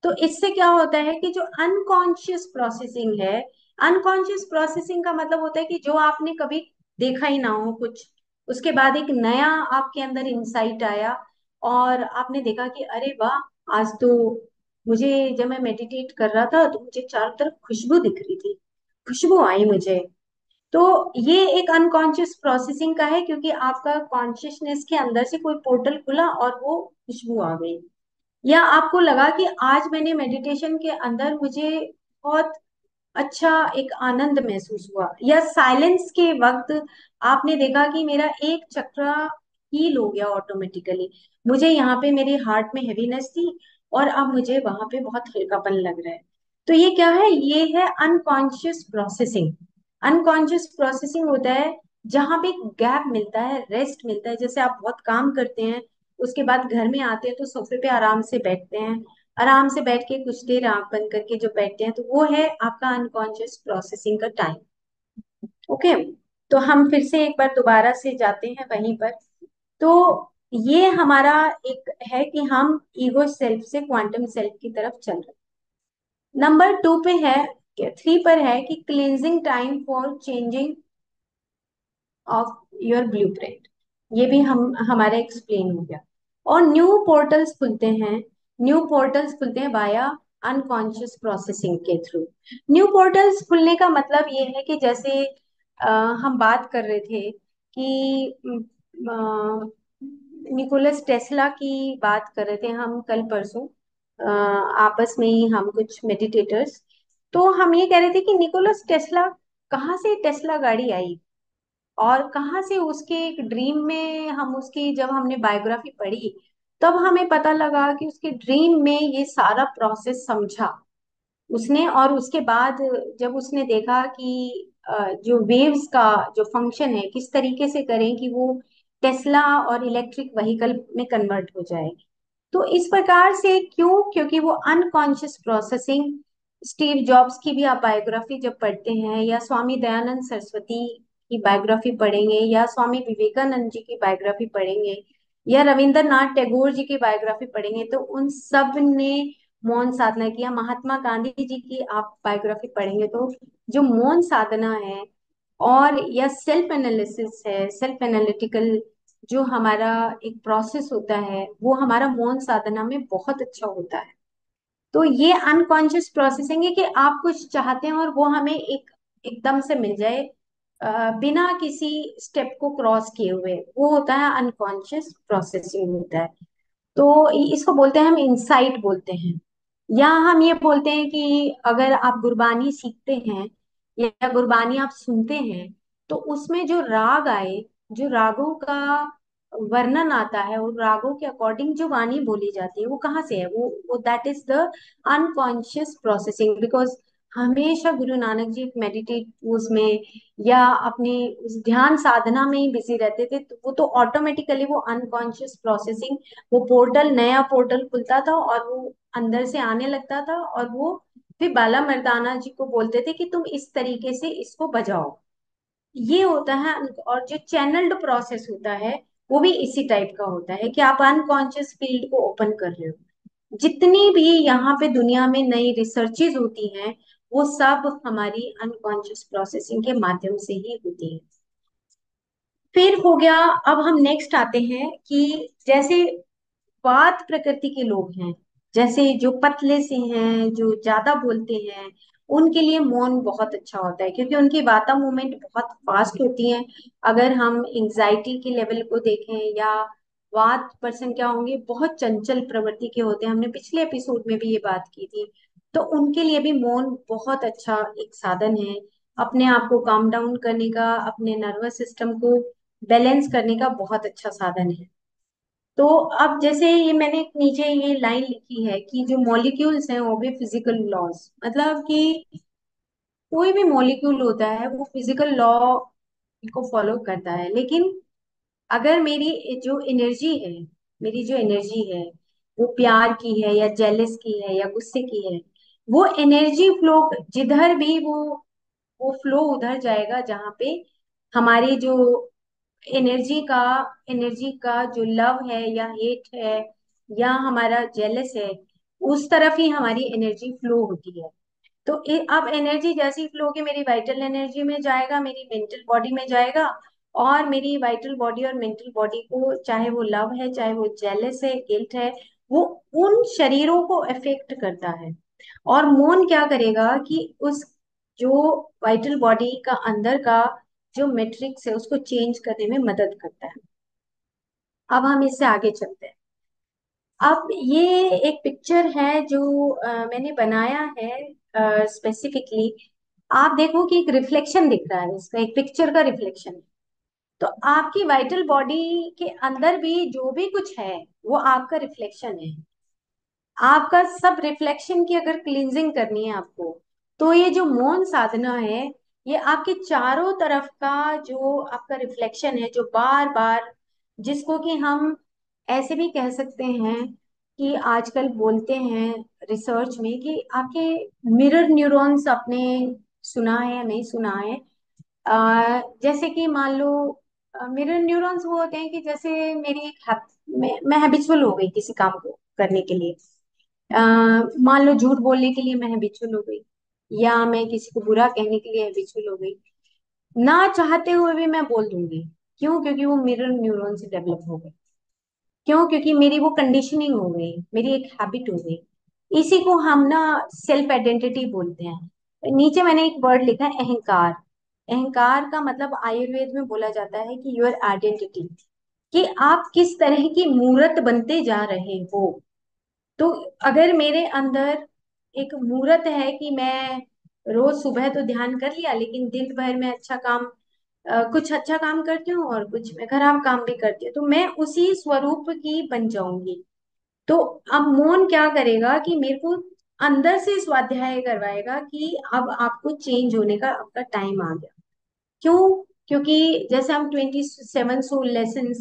तो इससे क्या होता है कि जो अनकॉन्शियस प्रोसेसिंग है, अनकॉन्शियस प्रोसेसिंग का मतलब होता है कि जो आपने कभी देखा ही ना हो कुछ, उसके बाद एक नया आपके अंदर इंसाइट आया और आपने देखा कि अरे वाह, आज तो मुझे, जब मैं मेडिटेट कर रहा था तो मुझे चारों तरफ खुशबू दिख रही थी, खुशबू आई मुझे। तो ये एक अनकॉन्शियस प्रोसेसिंग का है, क्योंकि आपका कॉन्शियसनेस के अंदर से कोई पोर्टल खुला और वो खुशबू आ गई। या आपको लगा कि आज मैंने मेडिटेशन के अंदर मुझे बहुत अच्छा एक आनंद महसूस हुआ, या साइलेंस के वक्त आपने देखा कि मेरा एक चक्र हील हो गया ऑटोमेटिकली, मुझे यहाँ पे मेरे हार्ट में हेवीनेस थी और अब मुझे वहां पे बहुत हल्कापन लग रहा है। तो ये क्या है? ये है अनकॉन्शियस प्रोसेसिंग। अनकॉन्शियस प्रोसेसिंग होता है जहां पे गैप मिलता है, रेस्ट मिलता है। जैसे आप बहुत काम करते हैं, उसके बाद घर में आते हैं तो सोफे पे आराम से बैठते हैं, आराम से बैठ के कुछ देर आंख बंद करके जो बैठते हैं, तो वो है आपका अनकॉन्शियस प्रोसेसिंग का टाइम। ओके, तो हम फिर से एक बार दोबारा से जाते हैं वहीं पर। तो ये हमारा एक है कि हम ईगो सेल्फ से क्वांटम सेल्फ की तरफ चल रहे हैं। नंबर टू पे है, थ्री पर है कि cleansing time for changing of your blueprint. ये भी हम हमारा एक्सप्लेन हो गया। और न्यू पोर्टल्स खुलते हैं, न्यू पोर्टल्स खुलते हैं वाया अनकॉन्शियस प्रोसेसिंग के थ्रू। न्यू पोर्टल्स खुलने का मतलब ये है कि जैसे हम बात कर रहे थे कि निकोलस टेस्ला की बात कर रहे थे हम कल परसों, आपस में ही हम कुछ मेडिटेटर्स। तो हम ये कह रहे थे कि निकोलस टेस्ला, कहाँ से टेस्ला गाड़ी आई और कहाँ से उसके एक ड्रीम में, हम उसकी जब हमने बायोग्राफी पढ़ी तब हमें पता लगा कि उसके ड्रीम में ये सारा प्रोसेस समझा उसने। और उसके बाद जब उसने देखा कि जो वेव्स का जो फंक्शन है किस तरीके से करें कि वो टेस्ला और इलेक्ट्रिक व्हीकल में कन्वर्ट हो जाए। तो इस प्रकार से क्यों? क्योंकि वो अनकॉन्शियस प्रोसेसिंग, स्टीव जॉब्स की भी आप बायोग्राफी जब पढ़ते हैं, या स्वामी दयानंद सरस्वती की बायोग्राफी पढ़ेंगे, या स्वामी विवेकानंद जी की बायोग्राफी पढ़ेंगे, या रविंद्रनाथ टैगोर जी की बायोग्राफी पढ़ेंगे, तो उन सब ने मौन साधना किया। महात्मा गांधी जी की आप बायोग्राफी पढ़ेंगे तो जो मौन साधना है और या सेल्फ एनालिसिस है, सेल्फ एनालिटिकल जो हमारा एक प्रोसेस होता है, वो हमारा मौन साधना में बहुत अच्छा होता है। तो ये अनकॉन्शियस प्रोसेसिंग है कि आप कुछ चाहते हैं और वो हमें एकदम से मिल जाए, बिना किसी स्टेप को क्रॉस किए हुए, वो होता है अनकॉन्शियस प्रोसेसिंग होता है। तो इसको बोलते हैं, हम इंसाइट बोलते हैं। या हम ये बोलते हैं कि अगर आप गुरबानी सीखते हैं या गुरबानी आप सुनते हैं तो उसमें जो राग आए, जो रागों का वर्णन आता है और रागों के अकॉर्डिंग जो वाणी बोली जाती है, वो कहाँ से है? वो that is the unconscious processing. Because हमेशा गुरु नानक जी मेडिटेट उसमें या अपनी उस ध्यान साधना में ही बिजी रहते थे, तो वो तो ऑटोमेटिकली वो अनकॉन्शियस प्रोसेसिंग, वो पोर्टल, नया पोर्टल खुलता था और वो अंदर से आने लगता था और वो फिर बाला मर्दाना जी को बोलते थे कि तुम इस तरीके से इसको बजाओ। ये होता है। और जो चैनल्ड प्रोसेस होता है वो भी इसी टाइप का होता है कि आप अनकॉन्शियस फील्ड को ओपन कर रहे हो। जितनी भी यहाँ पे दुनिया में नई रिसर्चेज होती हैं वो सब हमारी अनकॉन्शियस प्रोसेसिंग के माध्यम से ही होती है। फिर हो गया। अब हम नेक्स्ट आते हैं कि जैसे वात प्रकृति के लोग हैं, जैसे जो पतले से हैं, जो ज्यादा बोलते हैं, उनके लिए मौन बहुत अच्छा होता है, क्योंकि उनकी वाता मूवमेंट बहुत फास्ट होती है। अगर हम एंजाइटी के लेवल को देखें, या वात पर्सन क्या होंगे, बहुत चंचल प्रवृत्ति के होते हैं, हमने पिछले एपिसोड में भी ये बात की थी। तो उनके लिए भी मौन बहुत अच्छा एक साधन है, अपने आप को काम डाउन करने का, अपने नर्वस सिस्टम को बैलेंस करने का बहुत अच्छा साधन है। तो अब जैसे ये मैंने नीचे ये लाइन लिखी है कि जो मॉलिक्यूल्स हैं वो भी फिजिकल लॉज, मतलब कि कोई भी मॉलिक्यूल होता है वो फिजिकल लॉ को फॉलो करता है। लेकिन अगर मेरी जो एनर्जी है वो प्यार की है, या जेलस की है, या गुस्से की है, वो एनर्जी फ्लो जिधर भी वो फ्लो उधर जाएगा जहाँ पे हमारी जो एनर्जी का एनर्जी का जो लव है या हेट है, या हमारा जेलस है, उस तरफ ही हमारी एनर्जी फ्लो होती है। तो अब एनर्जी जैसी फ्लो होगी, मेरी वाइटल एनर्जी में जाएगा, मेरी मेंटल बॉडी में जाएगा, और मेरी वाइटल बॉडी और मेंटल बॉडी को, चाहे वो लव है, चाहे वो जेलस है, गिल्ट है, वो उन शरीरों को अफेक्ट करता है। और मौन क्या करेगा कि उस जो वाइटल बॉडी का अंदर का जो मैट्रिक्स है उसको चेंज करने में मदद करता है। अब हम इससे आगे चलते हैं। अब ये एक पिक्चर है जो मैंने बनाया है स्पेसिफिकली। आप देखो कि एक रिफ्लेक्शन दिख रहा है, इसका एक पिक्चर का रिफ्लेक्शन है। तो आपकी वाइटल बॉडी के अंदर भी जो भी कुछ है वो आपका रिफ्लेक्शन है। आपका सब रिफ्लेक्शन की अगर क्लींजिंग करनी है आपको, तो ये जो मौन साधना है, ये आपके चारों तरफ का जो आपका रिफ्लेक्शन है, जो बार बार, जिसको कि हम ऐसे भी कह सकते हैं कि आजकल बोलते हैं रिसर्च में कि आपके मिरर न्यूरॉन्स, आपने सुना है या नहीं सुना है? जैसे कि मान लो, मिरर न्यूरॉन्स वो होते हैं कि जैसे मेरी मैं हैबिचुअल हो गई किसी काम को करने के लिए। मान लो झूठ बोलने के लिए मैं हैबिचुअल हो गई, या मैं किसी को बुरा कहने के लिए हैबिचुअल हो गई, ना चाहते हुए भी मैं बोल दूंगी। क्यों? क्योंकि वो मिरर न्यूरॉन से डेवलप हो गए। क्यों? क्योंकि मेरी वो कंडीशनिंग हो गई, मेरी एक हैबिट हो गई। इसी को हम ना सेल्फ आइडेंटिटी बोलते हैं। नीचे मैंने एक वर्ड लिखा है, अहंकार। अहंकार का मतलब आयुर्वेद में बोला जाता है कि योर आइडेंटिटी, कि आप किस तरह की मूर्त बनते जा रहे हो। तो अगर मेरे अंदर एक मूर्त है कि मैं रोज सुबह तो ध्यान कर लिया, लेकिन दिन भर में अच्छा काम, कुछ अच्छा काम करती हूँ और कुछ मैं खराब काम भी करती हूँ, तो मैं उसी स्वरूप की बन जाऊंगी। तो अब मौन क्या करेगा कि मेरे को अंदर से स्वाध्याय करवाएगा कि अब आपको चेंज होने का आपका टाइम आ गया। क्यों? क्योंकि जैसे हम 27 सोल लेसन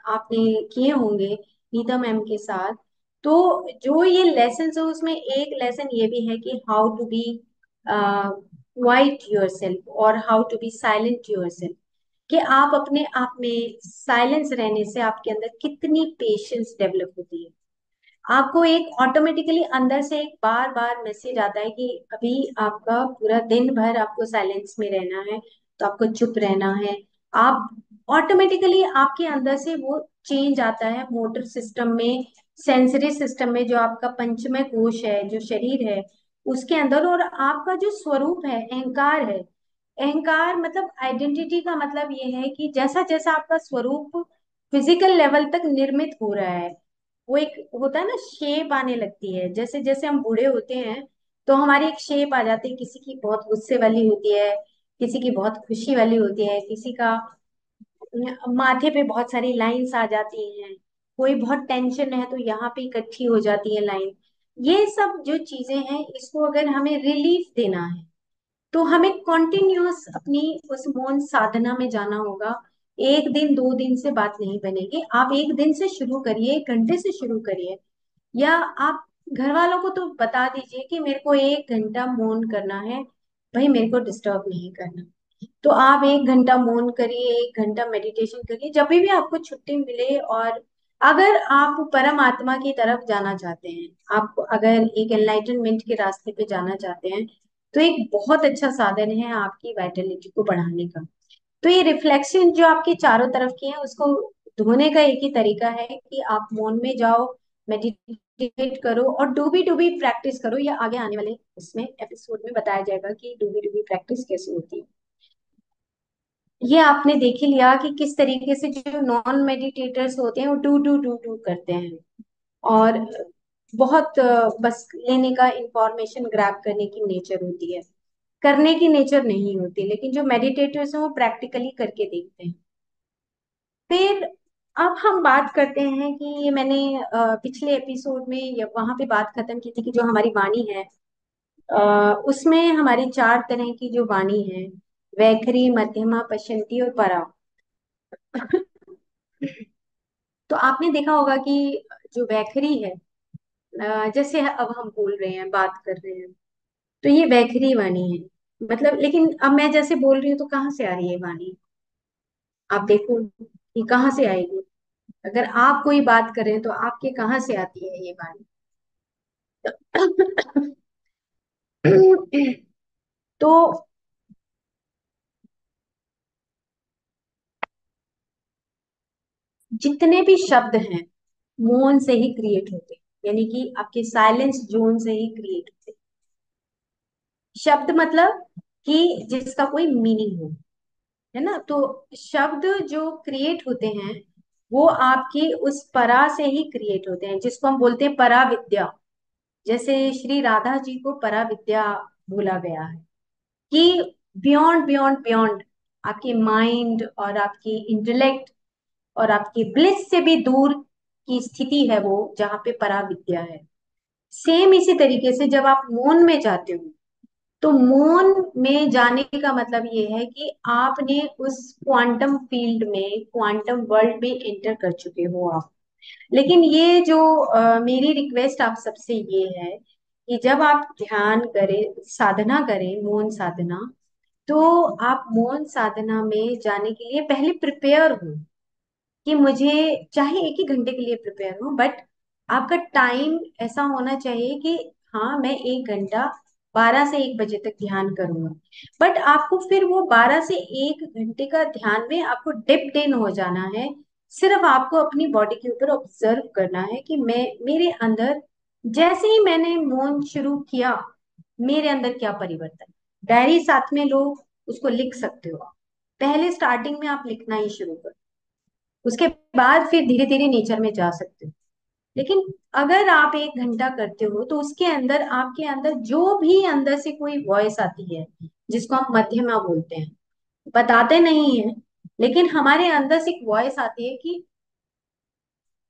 आपने किए होंगे नीता मैम के साथ। तो जो ये लेसन है उसमें एक लेसन ये भी है कि how to be quiet yourself, और how to be silent yourself, कि आप अपने आप में साइलेंस रहने से आपके अंदर कितनी पेशेंस डेवलप होती है। आपको एक ऑटोमेटिकली अंदर से एक बार बार मैसेज आता है कि अभी आपका पूरा दिन भर आपको साइलेंस में रहना है, तो आपको चुप रहना है। आप ऑटोमेटिकली आपके अंदर से वो चेंज आता है मोटर सिस्टम में, सेंसरी सिस्टम में, जो आपका पंचमय कोश है, जो शरीर है उसके अंदर। और आपका जो स्वरूप है, अहंकार है। अहंकार मतलब आइडेंटिटी का मतलब ये है कि जैसा जैसा आपका स्वरूप फिजिकल लेवल तक निर्मित हो रहा है, वो एक होता है ना, शेप आने लगती है। जैसे जैसे हम बूढ़े होते हैं तो हमारी एक शेप आ जाती है, किसी की बहुत गुस्से वाली होती है, किसी की बहुत खुशी वाली होती है, किसी का माथे पे बहुत सारी लाइंस आ जाती हैं, कोई बहुत टेंशन है तो यहाँ पे इकट्ठी हो जाती है लाइन। ये सब जो चीजें हैं, इसको अगर हमें रिलीफ देना है तो हमें कॉन्टिन्यूअस अपनी उस मौन साधना में जाना होगा। एक दिन दो दिन से बात नहीं बनेगी। आप एक दिन से शुरू करिए, एक घंटे से शुरू करिए, या आप घर वालों को तो बता दीजिए कि मेरे को एक घंटा मौन करना है, भाई मेरे को डिस्टर्ब नहीं करना। तो आप एक घंटा मौन करिए, एक घंटा मेडिटेशन करिए, जब भी आपको छुट्टी मिले। और अगर आप परमात्मा की तरफ जाना चाहते हैं, आप अगर एक एनलाइटनमेंट के रास्ते पे जाना चाहते हैं, तो एक बहुत अच्छा साधन है आपकी वाइटलिटी को बढ़ाने का। तो ये रिफ्लेक्शन जो आपके चारों तरफ की है उसको धोने का एक ही तरीका है कि आप मौन में जाओ, मेडिटेट करो और डूबी डूबी प्रैक्टिस करो। ये आगे आने वाले इसमें एपिसोड में बताया जाएगा कि डूबी डूबी प्रैक्टिस कैसे होती है। ये आपने देख ही लिया कि किस तरीके से जो नॉन मेडिटेटर्स होते हैं वो डू डू डू डू करते हैं और बहुत बस लेने का इंफॉर्मेशन ग्रैब करने की नेचर होती है, करने की नेचर नहीं होती। लेकिन जो मेडिटेटर्स हैं वो प्रैक्टिकली करके देखते हैं। फिर अब हम बात करते हैं कि ये मैंने पिछले एपिसोड में या वहां पे बात खत्म की थी कि जो हमारी वाणी है, उसमें हमारी चार तरह की जो वाणी है, वैखरी, मध्यमा, पश्चंती और परा। तो आपने देखा होगा कि जो वैखरी है, जैसे अब हम बोल रहे हैं, बात कर रहे हैं, तो ये वैखरी वाणी है। मतलब लेकिन अब मैं जैसे बोल रही हूँ तो कहाँ से आ रही है वाणी? आप देखो कि कहाँ से आएगी। अगर आप कोई बात कर रहे हैं तो आपके कहाँ से आती है ये वाणी? तो जितने भी शब्द हैं मौन से ही क्रिएट होते हैं, यानी कि आपके साइलेंस जोन से ही क्रिएट होते हैं। शब्द मतलब कि जिसका कोई मीनिंग हो, है ना? तो शब्द जो क्रिएट होते हैं वो आपकी उस परा से ही क्रिएट होते हैं, जिसको हम बोलते हैं परा विद्या। जैसे श्री राधा जी को परा विद्या बोला गया है कि बियॉन्ड बियॉन्ड बियॉन्ड आपके माइंड और आपकी इंटेलेक्ट और आपकी ब्लिस से भी दूर की स्थिति है वो, जहाँ पे परा विद्या है। सेम इसी तरीके से जब आप मौन में जाते हो तो मौन में जाने का मतलब ये है कि आपने उस क्वांटम फील्ड में, क्वांटम वर्ल्ड में एंटर कर चुके हो आप। लेकिन ये जो मेरी रिक्वेस्ट आप सबसे ये है कि जब आप ध्यान करें, साधना करें, मौन साधना, तो आप मौन साधना में जाने के लिए पहले प्रिपेयर हो कि मुझे चाहे एक ही घंटे के लिए प्रिपेयर हो, बट आपका टाइम ऐसा होना चाहिए कि हाँ मैं 1 घंटा 12 से 1 बजे तक ध्यान करूंगा। बट आपको फिर वो 12 से 1 घंटे का ध्यान में आपको डिप्ड इन हो जाना है। सिर्फ आपको अपनी बॉडी के ऊपर ऑब्जर्व करना है कि मैं, मेरे अंदर जैसे ही मैंने मौन शुरू किया, मेरे अंदर क्या परिवर्तन। डायरी साथ में लो, उसको लिख सकते हो आप। पहले स्टार्टिंग में आप लिखना ही शुरू करो, उसके बाद फिर धीरे धीरे नेचर में जा सकते हो। लेकिन अगर आप 1 घंटा करते हो तो उसके अंदर, आपके अंदर जो भी अंदर से कोई वॉइस आती है, जिसको हम मध्यमा बोलते हैं, बताते नहीं है, लेकिन हमारे अंदर से एक वॉइस आती है कि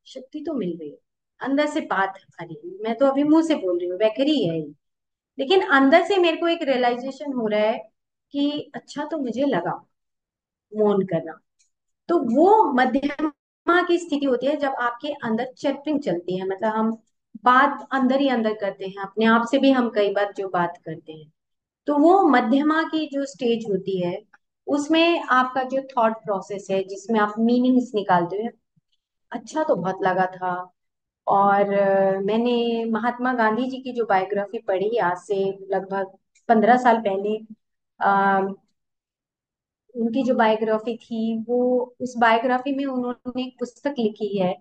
शक्ति तो मिल रही है, अंदर से बात आ रही है। मैं तो अभी मुंह से बोल रही हूँ, वैखरी है ये, लेकिन अंदर से मेरे को एक रियलाइजेशन हो रहा है कि अच्छा तो मुझे लगा मौन करना। तो वो मध्यमा की स्थिति होती है जब आपके अंदर चैटरिंग चलती है, मतलब हम बात अंदर ही अंदर करते हैं, अपने आप से भी हम कई बार जो बात करते हैं। तो वो मध्यमा की जो स्टेज होती है, उसमें आपका जो थॉट प्रोसेस है, जिसमें आप मीनिंग्स निकालते हो, अच्छा तो बहुत लगा था। और मैंने महात्मा गांधी जी की जो बायोग्राफी पढ़ी आज से लगभग 15 साल पहले, उनकी जो बायोग्राफी थी, वो उस बायोग्राफी में उन्होंने एक पुस्तक लिखी है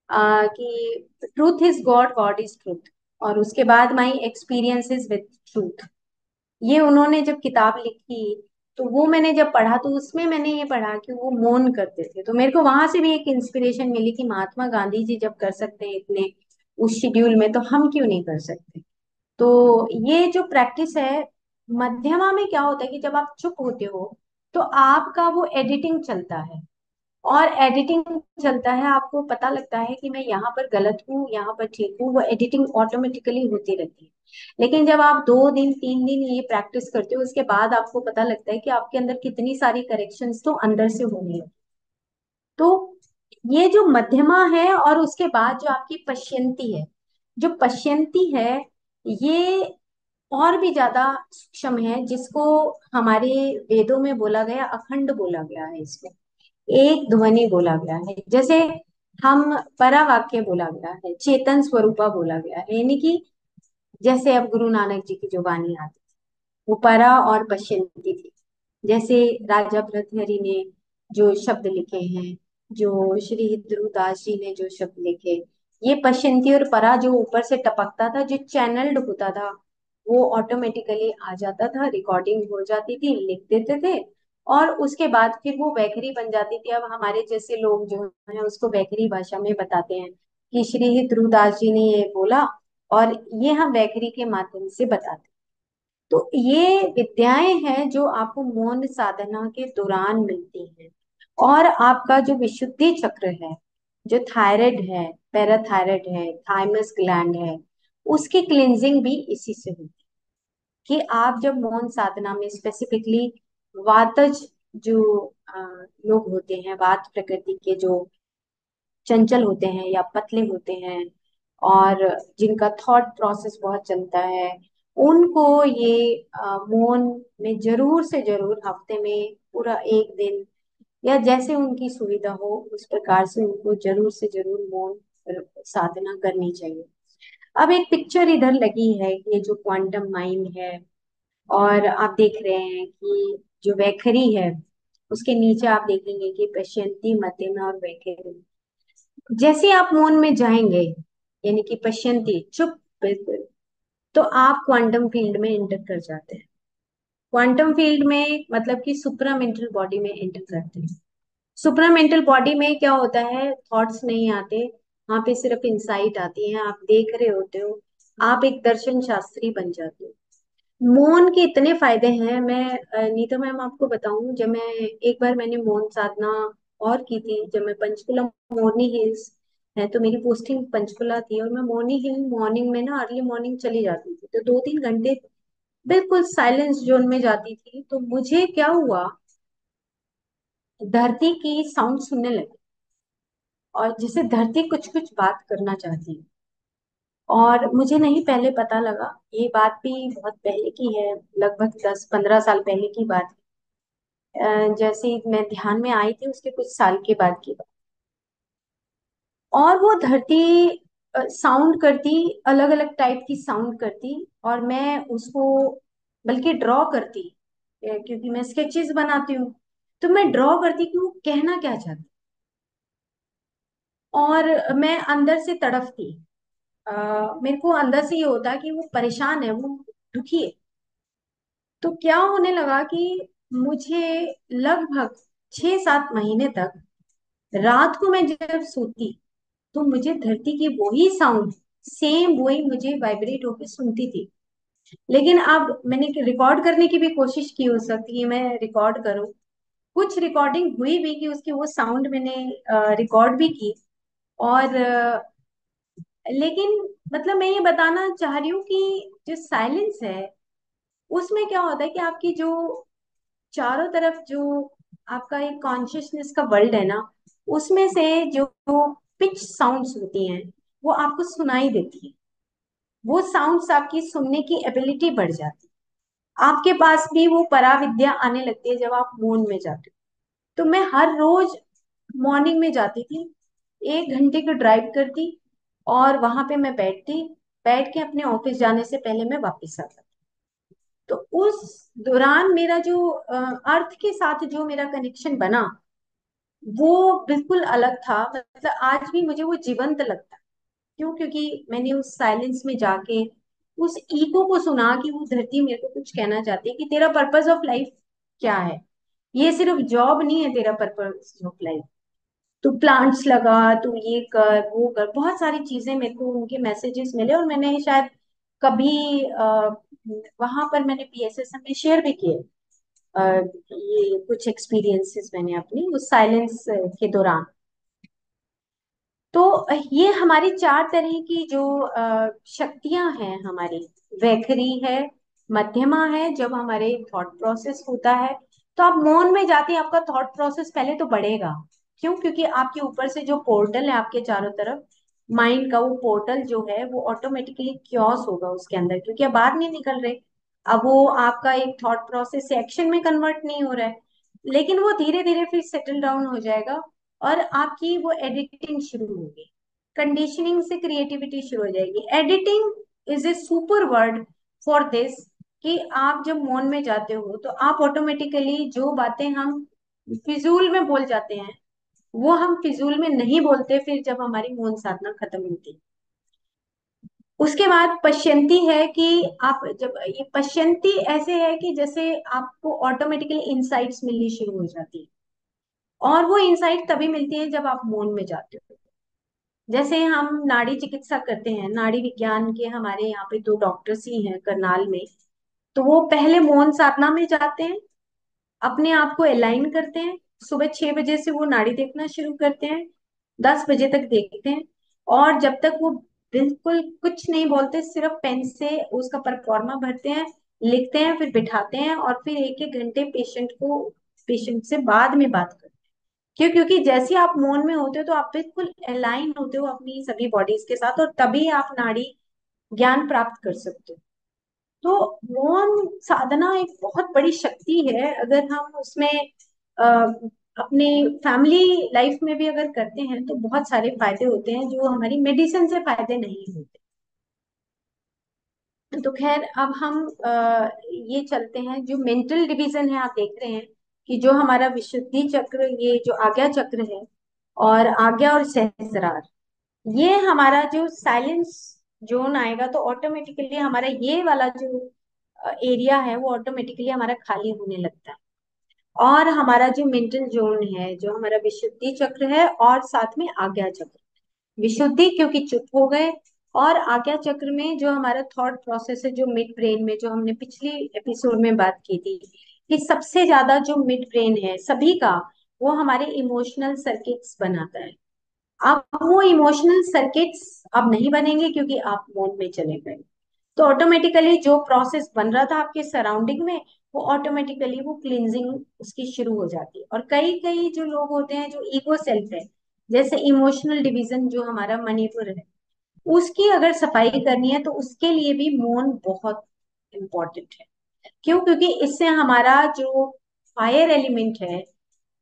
कि truth is God, God is truth, और उसके बाद माई एक्सपीरियंसेस विद ट्रूथ। ये उन्होंने जब किताब लिखी तो वो मैंने जब पढ़ा तो उसमें मैंने ये पढ़ा कि वो मौन करते थे, तो मेरे को वहां से भी एक इंस्पिरेशन मिली कि महात्मा गांधी जी जब कर सकते हैं इतने उस शेड्यूल में, तो हम क्यों नहीं कर सकते। तो ये जो प्रैक्टिस है, मध्यमा में क्या होता है कि जब आप चुप होते हो तो आपका वो एडिटिंग चलता है, और एडिटिंग चलता है, आपको पता लगता है कि मैं यहाँ पर गलत हूँ, यहाँ पर ठीक हूँ, वो एडिटिंग ऑटोमेटिकली होती रहती है। लेकिन जब आप 2 दिन 3 दिन ये प्रैक्टिस करते हो, उसके बाद आपको पता लगता है कि आपके अंदर कितनी सारी करेक्शंस तो अंदर से होनी है। तो ये जो मध्यमा है, और उसके बाद जो आपकी पश्यंती है, जो पश्यंती है, ये और भी ज्यादा सूक्ष्म है, जिसको हमारे वेदों में बोला गया, अखंड बोला गया है, इसमें एक ध्वनि बोला गया है। जैसे हम परावाक्य बोला गया है, चेतन स्वरूपा बोला गया है, यानी कि जैसे अब गुरु नानक जी की जो वाणी आती, वो परा और पश्यंती थी। जैसे राजा भर्तृहरि ने जो शब्द लिखे हैं, जो श्री ध्रुवदास जी ने जो शब्द लिखे, ये पश्यंती और परा जो ऊपर से टपकता था, जो चैनल्ड होता था, वो ऑटोमेटिकली आ जाता था, रिकॉर्डिंग हो जाती थी, लिख देते थे, और उसके बाद फिर वो वैखरी बन जाती थी। अब हमारे जैसे लोग जो है उसको वैखरी भाषा में बताते हैं कि श्री ध्रुवदास जी ने ये बोला, और ये हम वैखरी के माध्यम से बताते हैं। तो ये विद्याएं हैं जो आपको मौन साधना के दौरान मिलती हैं। और आपका जो विशुद्धि चक्र है, जो थायराइड है, पैराथायराइड है, थाइमस ग्लैंड है, उसकी क्लींजिंग भी इसी से होती है। कि आप जब मौन साधना में स्पेसिफिकली वातज जो अ, लोग होते हैं, वात प्रकृति के जो चंचल होते हैं या पतले होते हैं, और जिनका थॉट प्रोसेस बहुत चलता है, उनको ये मौन में जरूर से जरूर हफ्ते में पूरा एक दिन, या जैसे उनकी सुविधा हो उस प्रकार से उनको जरूर से जरूर मौन साधना करनी चाहिए। अब एक पिक्चर इधर लगी है, ये जो क्वांटम माइंड है, और आप देख रहे हैं कि जो वैखरी है उसके नीचे आप देखेंगे कि पश्यंती, मध्यमा और वैखरी। जैसे आप मौन में जाएंगे, यानी कि पश्यंती, चुप, बिल्कुल, तो आप क्वांटम फील्ड में एंटर कर जाते हैं। क्वांटम फील्ड में मतलब कि सुप्रामेंटल बॉडी में एंटर करते हैं। सुप्रामेंटल बॉडी में क्या होता है, थॉट्स नहीं आते, वहां पे सिर्फ इंसाइट आती है, आप देख रहे होते हो, आप एक दर्शन शास्त्री बन जाते हो। मौन के इतने फायदे हैं, मैं नीता मैम आपको बताऊं, जब मैं एक बार मैंने मौन साधना और की थी, जब मैं पंचकुला, मोरनी हिल्स है तो मेरी पोस्टिंग पंचकुला थी, और मैं मोरनी हिल मॉर्निंग में ना अर्ली मॉर्निंग चली जाती थी, तो 2-3 घंटे बिल्कुल साइलेंस जोन में जाती थी। तो मुझे क्या हुआ, धरती की साउंड सुनने लगी, और जिसे धरती कुछ कुछ बात करना चाहती है। और मुझे नहीं पहले पता लगा, ये बात भी बहुत पहले की है, लगभग 10-15 साल पहले की बात है। जैसे ही मैं ध्यान में आई थी उसके कुछ साल के बाद की बात, और वो धरती साउंड करती, अलग अलग टाइप की साउंड करती, और मैं उसको बल्कि ड्रॉ करती, क्योंकि मैं स्केचेस बनाती हूँ, तो मैं ड्रॉ करती कि वो कहना क्या चाहती, और मैं अंदर से तड़पती। मेरे को अंदर से ये होता कि वो परेशान है, वो दुखी है। तो क्या होने लगा कि मुझे लगभग 6-7 महीने तक रात को मैं जब सोती तो मुझे धरती की वही साउंड, सेम वही मुझे वाइब्रेट होकर सुनती थी। लेकिन अब मैंने रिकॉर्ड करने की भी कोशिश की, हो सकती है मैं रिकॉर्ड करूं, कुछ रिकॉर्डिंग हुई भी कि उसकी वो साउंड मैंने रिकॉर्ड भी की। और लेकिन मतलब मैं ये बताना चाह रही हूँ कि जो साइलेंस है उसमें क्या होता है कि आपकी जो चारों तरफ जो आपका एक कॉन्शियसनेस का वर्ल्ड है ना, उसमें से जो पिच साउंड्स होती हैं वो आपको सुनाई देती है। वो साउंड्स आपकी सुनने की एबिलिटी बढ़ जाती है, आपके पास भी वो पराविद्या आने लगती है जब आप मौन में जाते हो। तो मैं हर रोज मॉर्निंग में जाती थी, 1 घंटे की ड्राइव करती, और वहां पे मैं बैठती, बैठ के अपने ऑफिस जाने से पहले मैं वापस आता। तो उस दौरान मेरा जो अर्थ के साथ जो मेरा कनेक्शन बना, वो बिल्कुल अलग था। मतलब आज भी मुझे वो जीवंत लगता है। क्यों? क्योंकि मैंने उस साइलेंस में जाके उस ईको को सुना कि वो धरती मेरे को कुछ कहना चाहती है कि तेरा पर्पस ऑफ लाइफ क्या है, ये सिर्फ जॉब नहीं है तेरा पर्पस ऑफ लाइफ। तू प्लांट्स लगा, तू ये कर वो कर, बहुत सारी चीजें मेरे को उनके मैसेजेस मिले, और मैंने शायद कभी वहां पर मैंने पीएसएसएम में शेयर भी किए। ये कुछ एक्सपीरियंसेस मैंने अपनी उस साइलेंस के दौरान। तो ये हमारी 4 तरह की जो शक्तियां हैं हमारी, वैखरी है, मध्यमा है, जब हमारे थॉट प्रोसेस होता है, तो आप मौन में जाते हैं आपका थॉट प्रोसेस पहले तो बढ़ेगा। क्यों? क्योंकि आपके ऊपर से जो पोर्टल है आपके चारों तरफ, माइंड का वो पोर्टल जो है वो ऑटोमेटिकली क्योस होगा उसके अंदर, क्योंकि अब बाहर नहीं निकल रहे। अब वो आपका एक थॉट प्रोसेस से एक्शन में कन्वर्ट नहीं हो रहा है, लेकिन वो धीरे धीरे फिर सेटल डाउन हो जाएगा, और आपकी वो एडिटिंग शुरू होगी। कंडीशनिंग से क्रिएटिविटी शुरू हो जाएगी। Editing is a super word for this, कि आप जब मौन में जाते हो तो आप ऑटोमेटिकली जो बातें हम फिजूल में बोल जाते हैं वो हम फिजूल में नहीं बोलते फिर जब हमारी मौन साधना खत्म होती है। उसके बाद पश्यंती है कि आप जब ये पश्यंती ऐसे है कि जैसे आपको ऑटोमेटिकली इंसाइट्स मिलनी शुरू हो जाती है, और वो इंसाइट तभी मिलती है जब आप मौन में जाते हो। जैसे हम नाड़ी चिकित्सा करते हैं, नाड़ी विज्ञान के हमारे यहाँ पे दो डॉक्टर्स ही हैं करनाल में, तो वो पहले मौन साधना में जाते हैं, अपने आप को अलाइन करते हैं, सुबह 6 बजे से वो नाड़ी देखना शुरू करते हैं, 10 बजे तक देखते हैं, और जब तक वो बिल्कुल कुछ नहीं बोलते, सिर्फ पेन से उसका परफॉर्मा भरते हैं, लिखते हैं, फिर बिठाते हैं, और फिर 1 1 घंटे पेशेंट से बाद में बात करते हैं। क्यों? क्योंकि जैसे आप मौन में होते हो तो आप बिल्कुल अलाइन होते हो अपनी सभी बॉडीज के साथ, और तभी आप नाड़ी ज्ञान प्राप्त कर सकते हो। तो मौन साधना एक बहुत बड़ी शक्ति है, अगर हम उसमें अ, अपने फैमिली लाइफ में भी अगर करते हैं तो बहुत सारे फायदे होते हैं जो हमारी मेडिसिन से फायदे नहीं होते। तो खैर अब हम ये चलते हैं, जो मेंटल डिवीजन है आप देख रहे हैं कि जो हमारा विशुद्धि चक्र, ये जो आज्ञा चक्र है, और आज्ञा और सहस्रार, ये हमारा जो साइलेंस जोन आएगा तो ऑटोमेटिकली हमारा ये वाला जो एरिया है वो ऑटोमेटिकली हमारा खाली होने लगता है। और हमारा जो मेंटल जोन है, जो हमारा विशुद्धि चक्र है और साथ में आज्ञा चक्र, विशुद्धि क्योंकि चुप हो गए, और आज्ञा चक्र में जो हमारा थॉट प्रोसेस है, जो मिड ब्रेन में, जो हमने पिछली एपिसोड में बात की थी कि सबसे ज्यादा जो मिड ब्रेन है सभी का, वो हमारे इमोशनल सर्किट्स बनाता है। अब वो इमोशनल सर्किट्स अब नहीं बनेंगे क्योंकि आप मोड में चले गए, तो ऑटोमेटिकली जो प्रोसेस बन रहा था आपके सराउंडिंग में, वो ऑटोमेटिकली वो क्लींजिंग उसकी शुरू हो जाती है। और कई कई जो लोग होते हैं जो ईगो सेल्फ है, जैसे इमोशनल डिवीजन जो हमारा मणिपुर है, उसकी अगर सफाई करनी है तो उसके लिए भी मौन बहुत इम्पोर्टेंट है। क्यों? क्योंकि इससे हमारा जो फायर एलिमेंट है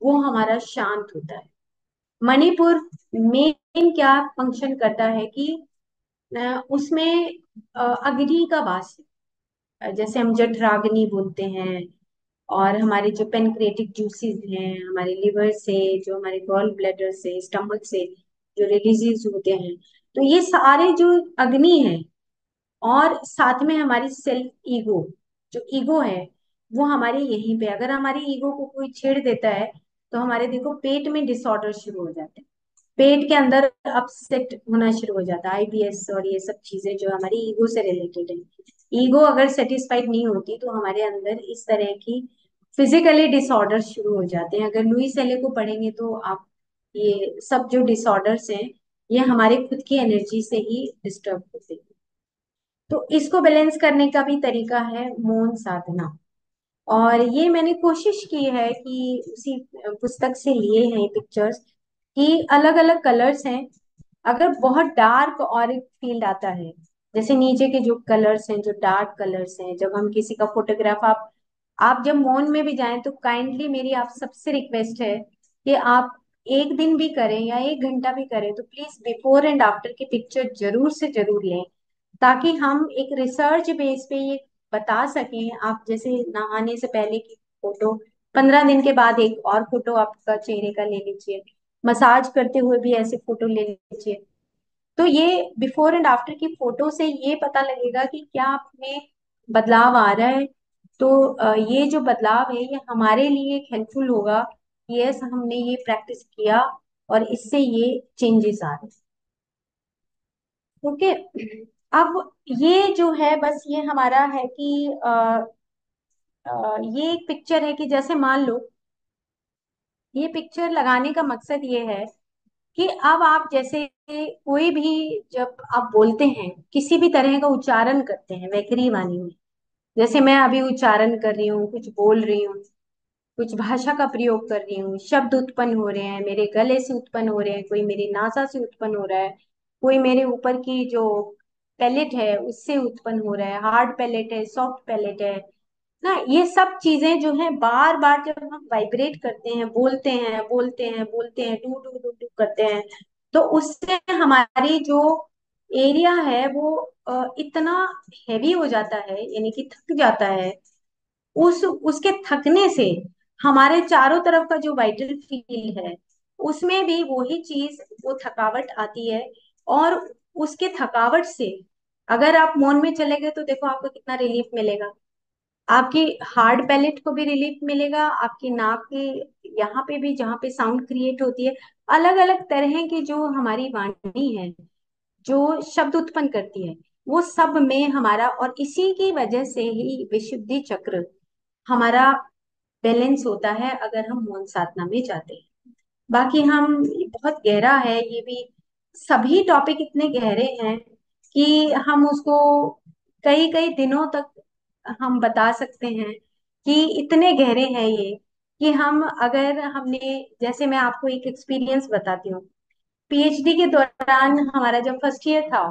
वो हमारा शांत होता है। मणिपुर मेन क्या फंक्शन करता है कि उसमें अग्नि का वास है, जैसे हम जठराग्नि बोलते हैं, और हमारे जो पेनक्रिएटिक जूसेस हैं हमारे लिवर से, जो हमारे गॉल ब्लैडर से, स्टमक से जो रिलीजेस होते हैं, तो ये सारे जो अग्नि है, और साथ में हमारी सेल्फ ईगो, जो ईगो है वो हमारे यहीं पे, अगर हमारी ईगो को कोई छेड़ देता है तो हमारे देखो पेट में डिसऑर्डर शुरू हो जाते हैं, पेट के अंदर अपसेट होना शुरू हो जाता है, आईबीएस और ये सब चीजें जो हमारी ईगो से रिलेटेड है। ईगो अगर सेटिस्फाइड नहीं होती तो हमारे अंदर इस तरह की फिजिकली डिसऑर्डर शुरू हो जाते हैं। अगर लुई सेले को पढ़ेंगे तो आप, ये सब जो डिसऑर्डर्स हैं ये हमारे खुद की एनर्जी से ही डिस्टर्ब होते हैं। तो इसको बैलेंस करने का भी तरीका है मौन साधना, और ये मैंने कोशिश की है कि उसी पुस्तक से लिए हैं पिक्चर्स, कि अलग अलग कलर्स हैं। अगर बहुत डार्क और एक फील्ड आता है, जैसे नीचे के जो कलर्स हैं, जो डार्क कलर्स हैं, जब हम किसी का फोटोग्राफ, आप जब मौन में भी जाएं तो काइंडली मेरी आप सबसे रिक्वेस्ट है कि आप एक दिन भी करें या 1 घंटा भी करें तो प्लीज बिफोर एंड आफ्टर की पिक्चर जरूर से जरूर लें, ताकि हम एक रिसर्च बेस पे ये बता सकें। आप जैसे नहाने से पहले की फोटो, 15 दिन के बाद एक और फोटो आपका चेहरे का ले लीजिए, मसाज करते हुए भी ऐसे फोटो ले लीजिए, तो ये बिफोर एंड आफ्टर की फोटो से ये पता लगेगा कि क्या आप में बदलाव आ रहा है। तो ये जो बदलाव है ये हमारे लिए एक हेल्पफुल होगा, यस हमने ये प्रैक्टिस किया और इससे ये चेंजेस आ रहे हैं। ओके, अब ये जो है बस ये हमारा है कि ये एक पिक्चर है कि जैसे मान लो, ये पिक्चर लगाने का मकसद ये है कि अब आप जैसे कोई भी, जब आप बोलते हैं किसी भी तरह का उच्चारण करते हैं वैखरी वाणी में, जैसे मैं अभी उच्चारण कर रही हूँ, कुछ बोल रही हूँ, कुछ भाषा का प्रयोग कर रही हूँ, शब्द उत्पन्न हो रहे हैं, मेरे गले से उत्पन्न हो रहे हैं, कोई मेरी नासा से उत्पन्न हो रहा है, कोई मेरे ऊपर की जो पैलेट है उससे उत्पन्न हो रहा है, हार्ड पैलेट है, सॉफ्ट पैलेट है ना, ये सब चीजें जो है बार बार जब हम वाइब्रेट करते हैं, बोलते हैं बोलते हैं बोलते हैं, डू डू डू डू करते हैं, तो उससे हमारी जो एरिया है वो इतना हैवी हो जाता है, यानी कि थक जाता है। उस उसके थकने से हमारे चारों तरफ का जो वाइटल फील है उसमें भी वही चीज, वो थकावट आती है। और उसके थकावट से अगर आप मौन में चले गए तो देखो आपको कितना रिलीफ मिलेगा। आपकी हार्ड पैलेट को भी रिलीफ मिलेगा, आपकी नाक के यहाँ पे भी जहाँ पे साउंड क्रिएट होती है, अलग अलग तरह की जो हमारी वाणी है, जो शब्द उत्पन्न करती है, वो सब में हमारा, और इसी की वजह से ही विशुद्धि चक्र हमारा बैलेंस होता है अगर हम मौन साधना में जाते हैं। बाकी हम, बहुत गहरा है ये भी, सभी टॉपिक इतने गहरे हैं कि हम उसको कई कई दिनों तक हम बता सकते हैं कि इतने गहरे हैं ये, कि हम अगर हमने, जैसे मैं आपको एक एक्सपीरियंस बताती हूँ। पीएचडी के दौरान हमारा जब फर्स्ट ईयर था,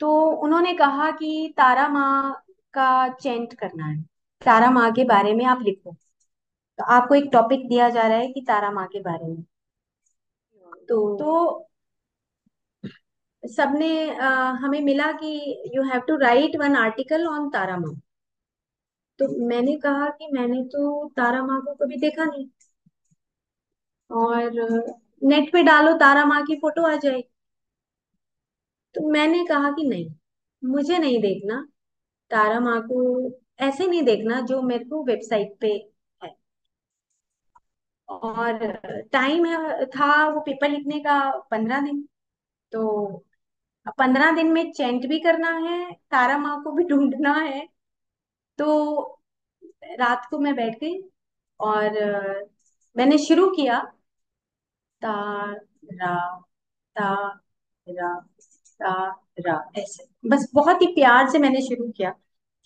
तो उन्होंने कहा कि तारा माँ का चेंट करना है, तारा माँ के बारे में आप लिखो। तो आपको एक टॉपिक दिया जा रहा है कि तारा माँ के बारे में। तो सबने हमें मिला कि you have to write one article on Tara माँ। तो मैंने कहा कि मैंने तो तारा माँ को कभी देखा नहीं, और नेट पे डालो तारा माँ की फोटो आ जाएगी। तो मैंने कहा कि नहीं, मुझे नहीं देखना तारा माँ को, ऐसे नहीं देखना जो मेरे को वेबसाइट पे है। और टाइम है था वो पेपर लिखने का, 15 दिन। तो 15 दिन में चेंट भी करना है, तारा माँ को भी ढूंढना है। तो रात को मैं बैठ गई और मैंने शुरू किया, ता रा ता रा ता रा, ऐसे बस बहुत ही प्यार से मैंने शुरू किया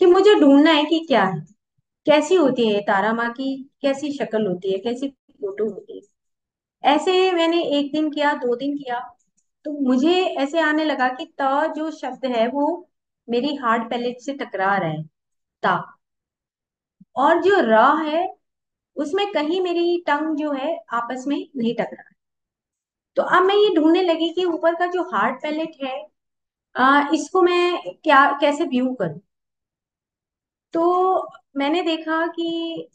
कि मुझे ढूंढना है कि क्या है, कैसी होती है तारा माँ की, कैसी शक्ल होती है, कैसी फोटो होती है। ऐसे मैंने एक दिन किया, 2 दिन किया, तो मुझे ऐसे आने लगा कि त जो शब्द है वो मेरी हार्ड पैलेट से टकरा रहा है, ता। और जो र है उसमें कहीं मेरी टंग जो है आपस में नहीं टकरा। तो अब मैं ये ढूंढने लगी कि ऊपर का जो हार्ड पैलेट है, इसको मैं क्या कैसे व्यू करूं। तो मैंने देखा कि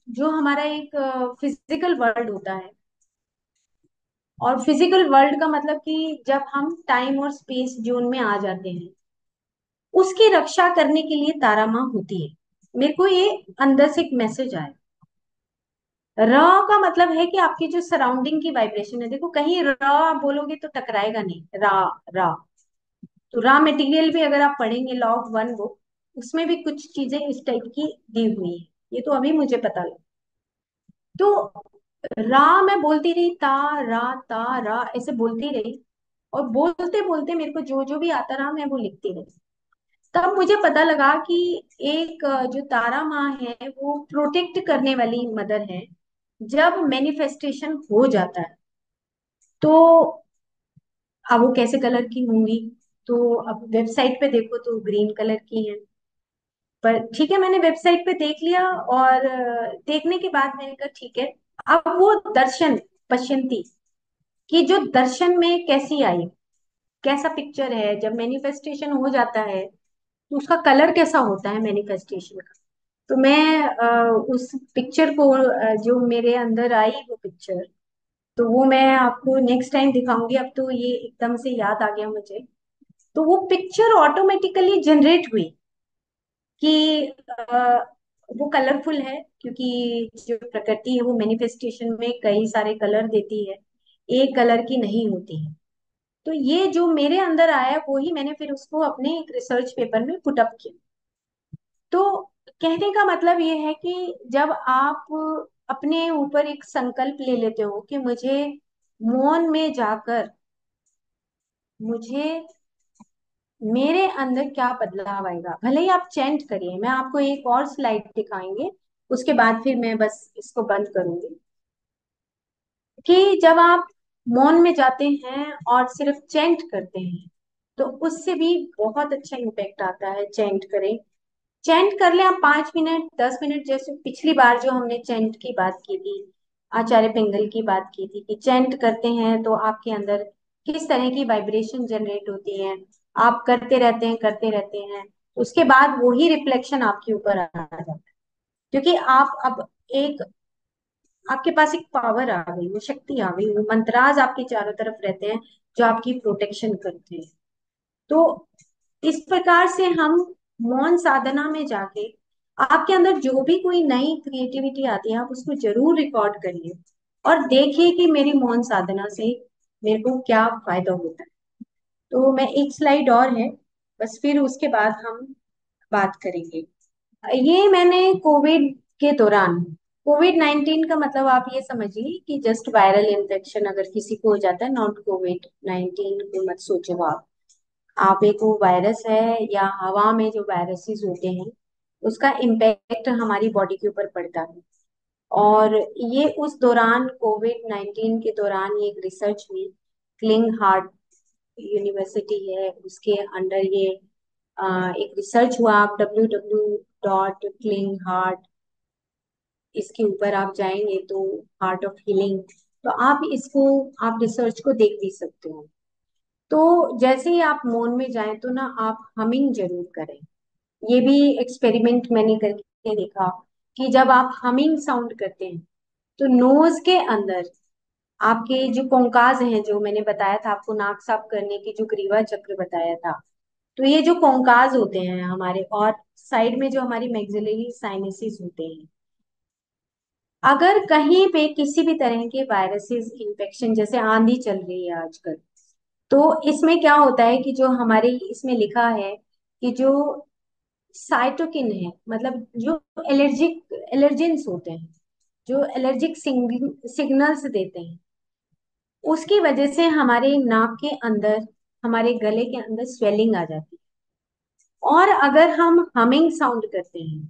जो हमारा एक फिजिकल वर्ल्ड होता है, और फिजिकल वर्ल्ड का मतलब कि जब हम टाइम और स्पेस जोन में आ जाते हैं, उसकी रक्षा करने के लिए तारा माँ होती है। मेरे को ये अंदर से एक मैसेज आया। र का मतलब है कि आपकी जो सराउंडिंग की वाइब्रेशन है, देखो कहीं र आप बोलोगे तो टकराएगा नहीं, रा रा। तो रॉ मटेरियल भी अगर आप पढ़ेंगे लॉ ऑफ वन बुक, उसमें भी कुछ चीजें इस टाइप की दी हुई है। ये तो अभी मुझे पता लगा। तो रा मैं बोलती रही, ता रा ऐसे बोलती रही, और बोलते बोलते मेरे को जो जो भी आता रहा मैं वो लिखती रही। तब मुझे पता लगा कि एक जो तारा माँ है वो प्रोटेक्ट करने वाली मदर है। जब मैनिफेस्टेशन हो जाता है तो, अब वो कैसे कलर की होंगी, तो अब वेबसाइट पे देखो तो ग्रीन कलर की है। पर ठीक है, मैंने वेबसाइट पे देख लिया, और देखने के बाद मैंने कहा ठीक है। अब वो दर्शन पश्यंती कि जो दर्शन में कैसी आई, कैसा पिक्चर है जब मैनिफेस्टेशन हो जाता है, तो उसका कलर कैसा होता है मैनिफेस्टेशन का। तो मैं उस पिक्चर को, जो मेरे अंदर आई वो पिक्चर, तो वो मैं आपको नेक्स्ट टाइम दिखाऊंगी। अब तो ये एकदम से याद आ गया मुझे। तो वो पिक्चर ऑटोमेटिकली जनरेट हुई कि वो कलरफुल है, क्योंकि जो प्रकृति है वो मैनिफेस्टेशन में कई सारे कलर देती है, एक कलर की नहीं होती है। तो ये जो मेरे अंदर आया वो ही मैंने फिर उसको अपने एक रिसर्च पेपर में पुटअप किया। तो कहने का मतलब ये है कि जब आप अपने ऊपर एक संकल्प ले लेते हो कि मुझे मौन में जाकर, मुझे मेरे अंदर क्या बदलाव आएगा, भले ही आप चेंट करिए। मैं आपको एक और स्लाइड दिखाएंगे, उसके बाद फिर मैं बस इसको बंद करूंगी। कि जब आप मौन में जाते हैं और सिर्फ चेंट करते हैं, तो उससे भी बहुत अच्छा इम्पैक्ट आता है। चेंट करें, चेंट कर ले आप 5 मिनट 10 मिनट, जैसे पिछली बार जो हमने चेंट की बात की थी, आचार्य पिंगल की बात की थी कि चेंट करते हैं तो आपके अंदर किस तरह की वाइब्रेशन जनरेट होती है। आप करते रहते हैं, उसके बाद वही रिफ्लेक्शन आपके ऊपर आ जाता है। क्योंकि आप अब एक आपके पास एक पावर आ गई, वो शक्ति आ गई, वो मंत्राज आपके चारों तरफ रहते हैं जो आपकी प्रोटेक्शन करते हैं। तो इस प्रकार से हम मौन साधना में जाके आपके अंदर जो भी कोई नई क्रिएटिविटी आती है, आप उसको जरूर रिकॉर्ड करिए और देखिए कि मेरी मौन साधना से मेरे को क्या फायदा होता है। तो मैं एक स्लाइड और है, बस फिर उसके बाद हम बात करेंगे। ये मैंने कोविड के दौरान, कोविड 19 का मतलब आप ये समझिए कि जस्ट वायरल इन्फेक्शन अगर किसी को हो जाता है, नॉट कोविड 19 को मत सोचो आप एक वो वायरस है या हवा में जो वायरसेस होते हैं उसका इम्पैक्ट हमारी बॉडी के ऊपर पड़ता है। और ये उस दौरान कोविड 19 के दौरान ये एक रिसर्च में क्लिंग हार्ट यूनिवर्सिटी है उसके अंडर ये एक रिसर्च हुआ। आप www.klingheart इसके ऊपर आप जाएंगे तो हार्ट ऑफ हीलिंग, तो आप इसको आप रिसर्च को देख भी सकते हो। तो जैसे ही आप मौन में जाएं तो ना आप हमिंग जरूर करें। ये भी एक्सपेरिमेंट मैंने करके देखा कि जब आप हमिंग साउंड करते हैं तो नोज के अंदर आपके जो कोंकाज हैं, जो मैंने बताया था आपको नाक साफ करने की जो ग्रीवा चक्र बताया था, तो ये जो कोंकाज होते हैं हमारे, और साइड में जो हमारी मैक्सिलरी साइनसेस होते हैं, अगर कहीं पे किसी भी तरह के वायरसेस इन्फेक्शन, जैसे आंधी चल रही है आजकल, तो इसमें क्या होता है कि जो हमारे इसमें लिखा है कि जो साइटोकिन है, मतलब जो एलर्जिक एलर्जेंस होते हैं, जो एलर्जिक सिग्नल्स देते हैं, उसकी वजह से हमारे नाक के अंदर, हमारे गले के अंदर स्वेलिंग आ जाती है। और अगर हम हमिंग साउंड करते हैं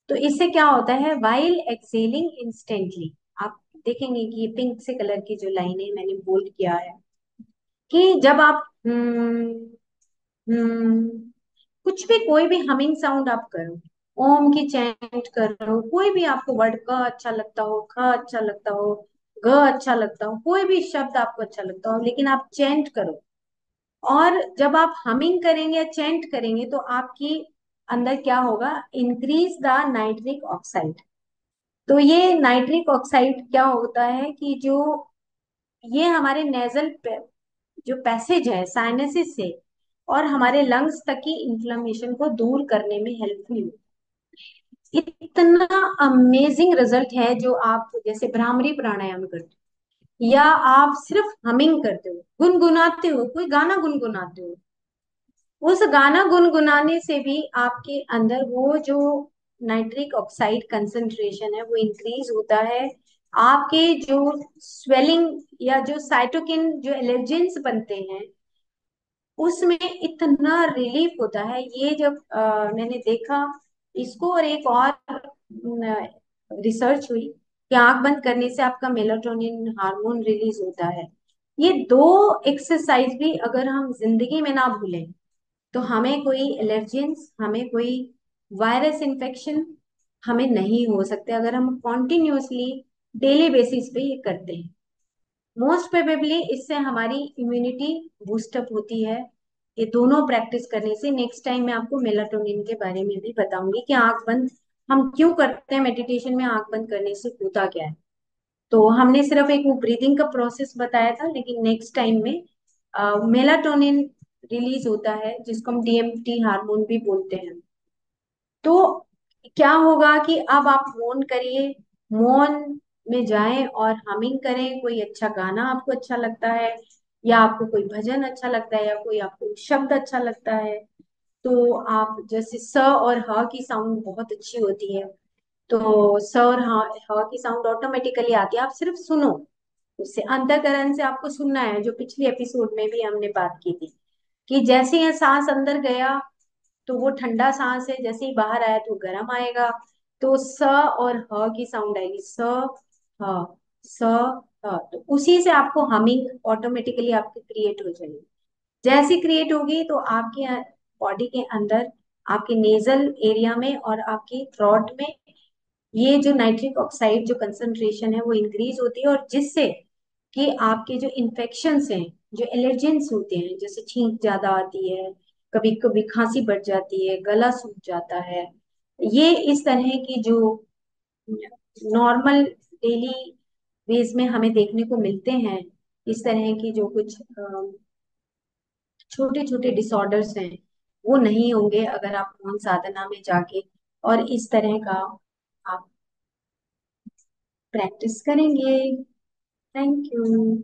तो इससे क्या होता है, वाइल एक्सेलिंग इंस्टेंटली, आप देखेंगे कि ये पिंक से कलर की जो लाइनें मैंने बोल्ड किया है, कि जब आप कुछ भी कोई भी हमिंग साउंड आप करो, ओम की चैंट करो, कोई भी आपको वर्ड क अच्छा लगता हो, ख अच्छा लगता हो, ग अच्छा लगता हो, कोई भी शब्द आपको अच्छा लगता हो, लेकिन आप चैंट करो। और जब आप हमिंग करेंगे या चैंट करेंगे तो आपकी अंदर क्या होगा, इंक्रीज द नाइट्रिक ऑक्साइड। तो ये नाइट्रिक ऑक्साइड क्या होता है कि जो ये हमारे नेजल जो पैसेज है साइनसिस से और हमारे लंग्स तक की इन्फ्लेमेशन को दूर करने में हेल्पफुल। इतना अमेजिंग रिजल्ट है। जो आप जैसे भ्रामरी प्राणायाम करते हो या आप सिर्फ हमिंग करते हो, गुनगुनाते हो, कोई गाना गुनगुनाते हो, उस गाना गुनगुनाने से भी आपके अंदर वो जो नाइट्रिक ऑक्साइड कंसंट्रेशन है वो इंक्रीज होता है। आपके जो स्वेलिंग या जो साइटोकिन जो एलर्जेंस बनते हैं उसमें इतना रिलीफ होता है। ये जब मैंने देखा इसको, और एक और रिसर्च हुई कि आंख बंद करने से आपका मेलाटोनिन हार्मोन रिलीज होता है। ये दो एक्सरसाइज भी अगर हम जिंदगी में ना भूलें तो हमें कोई एलर्जेंस, हमें कोई वायरस इन्फेक्शन हमें नहीं हो सकते, अगर हम कॉन्टिन्यूसली डेली बेसिस पे ये करते हैं। मोस्ट प्रोबेबली इससे हमारी इम्यूनिटी बूस्टअप होती है। ये दोनों प्रैक्टिस करने से, नेक्स्ट टाइम मैं आपको मेलाटोनिन के बारे में भी बताऊंगी कि आंख बंद हम क्यों करते हैं, मेडिटेशन में आंख बंद करने से होता क्या है। तो हमने सिर्फ एक वो ब्रीदिंग का प्रोसेस बताया था, लेकिन नेक्स्ट टाइम में मेलाटोनिन रिलीज होता है जिसको हम डीएमटी हार्मोन भी बोलते हैं। तो क्या होगा कि अब आप मौन करिए, मौन में जाएं और हमिंग करें। कोई अच्छा गाना आपको अच्छा लगता है या आपको कोई भजन अच्छा लगता है या कोई आपको शब्द अच्छा लगता है, तो आप जैसे स और ह की साउंड बहुत अच्छी होती है, तो स और ह की साउंड ऑटोमेटिकली आती है, आप सिर्फ सुनो। उससे अंतःकरण से आपको सुनना है, जो पिछले एपिसोड में भी हमने बात की थी कि जैसे ही सांस अंदर गया तो वो ठंडा सांस है, जैसे ही बाहर आया तो गर्म आएगा। तो स और ह की साउंड आएगी, स ह, स ह, तो उसी से आपको हमिंग ऑटोमेटिकली आपकी क्रिएट हो जाएगी। जैसी क्रिएट होगी तो आपके बॉडी के अंदर, आपके नेजल एरिया में और आपकी थ्रोट में ये जो नाइट्रिक ऑक्साइड जो कंसंट्रेशन है वो इंक्रीज होती है, और जिससे कि आपके जो इन्फेक्शंस हैं जो एलर्जेंस होते हैं, जैसे छींक ज्यादा आती है, कभी कभी खांसी बढ़ जाती है, गला सूख जाता है, ये इस तरह की जो नॉर्मल डेली बेस में हमें देखने को मिलते हैं, इस तरह की जो कुछ छोटे छोटे डिसऑर्डर्स हैं, वो नहीं होंगे अगर आप मौन साधना में जाके और इस तरह का आप प्रैक्टिस करेंगे। Thank you.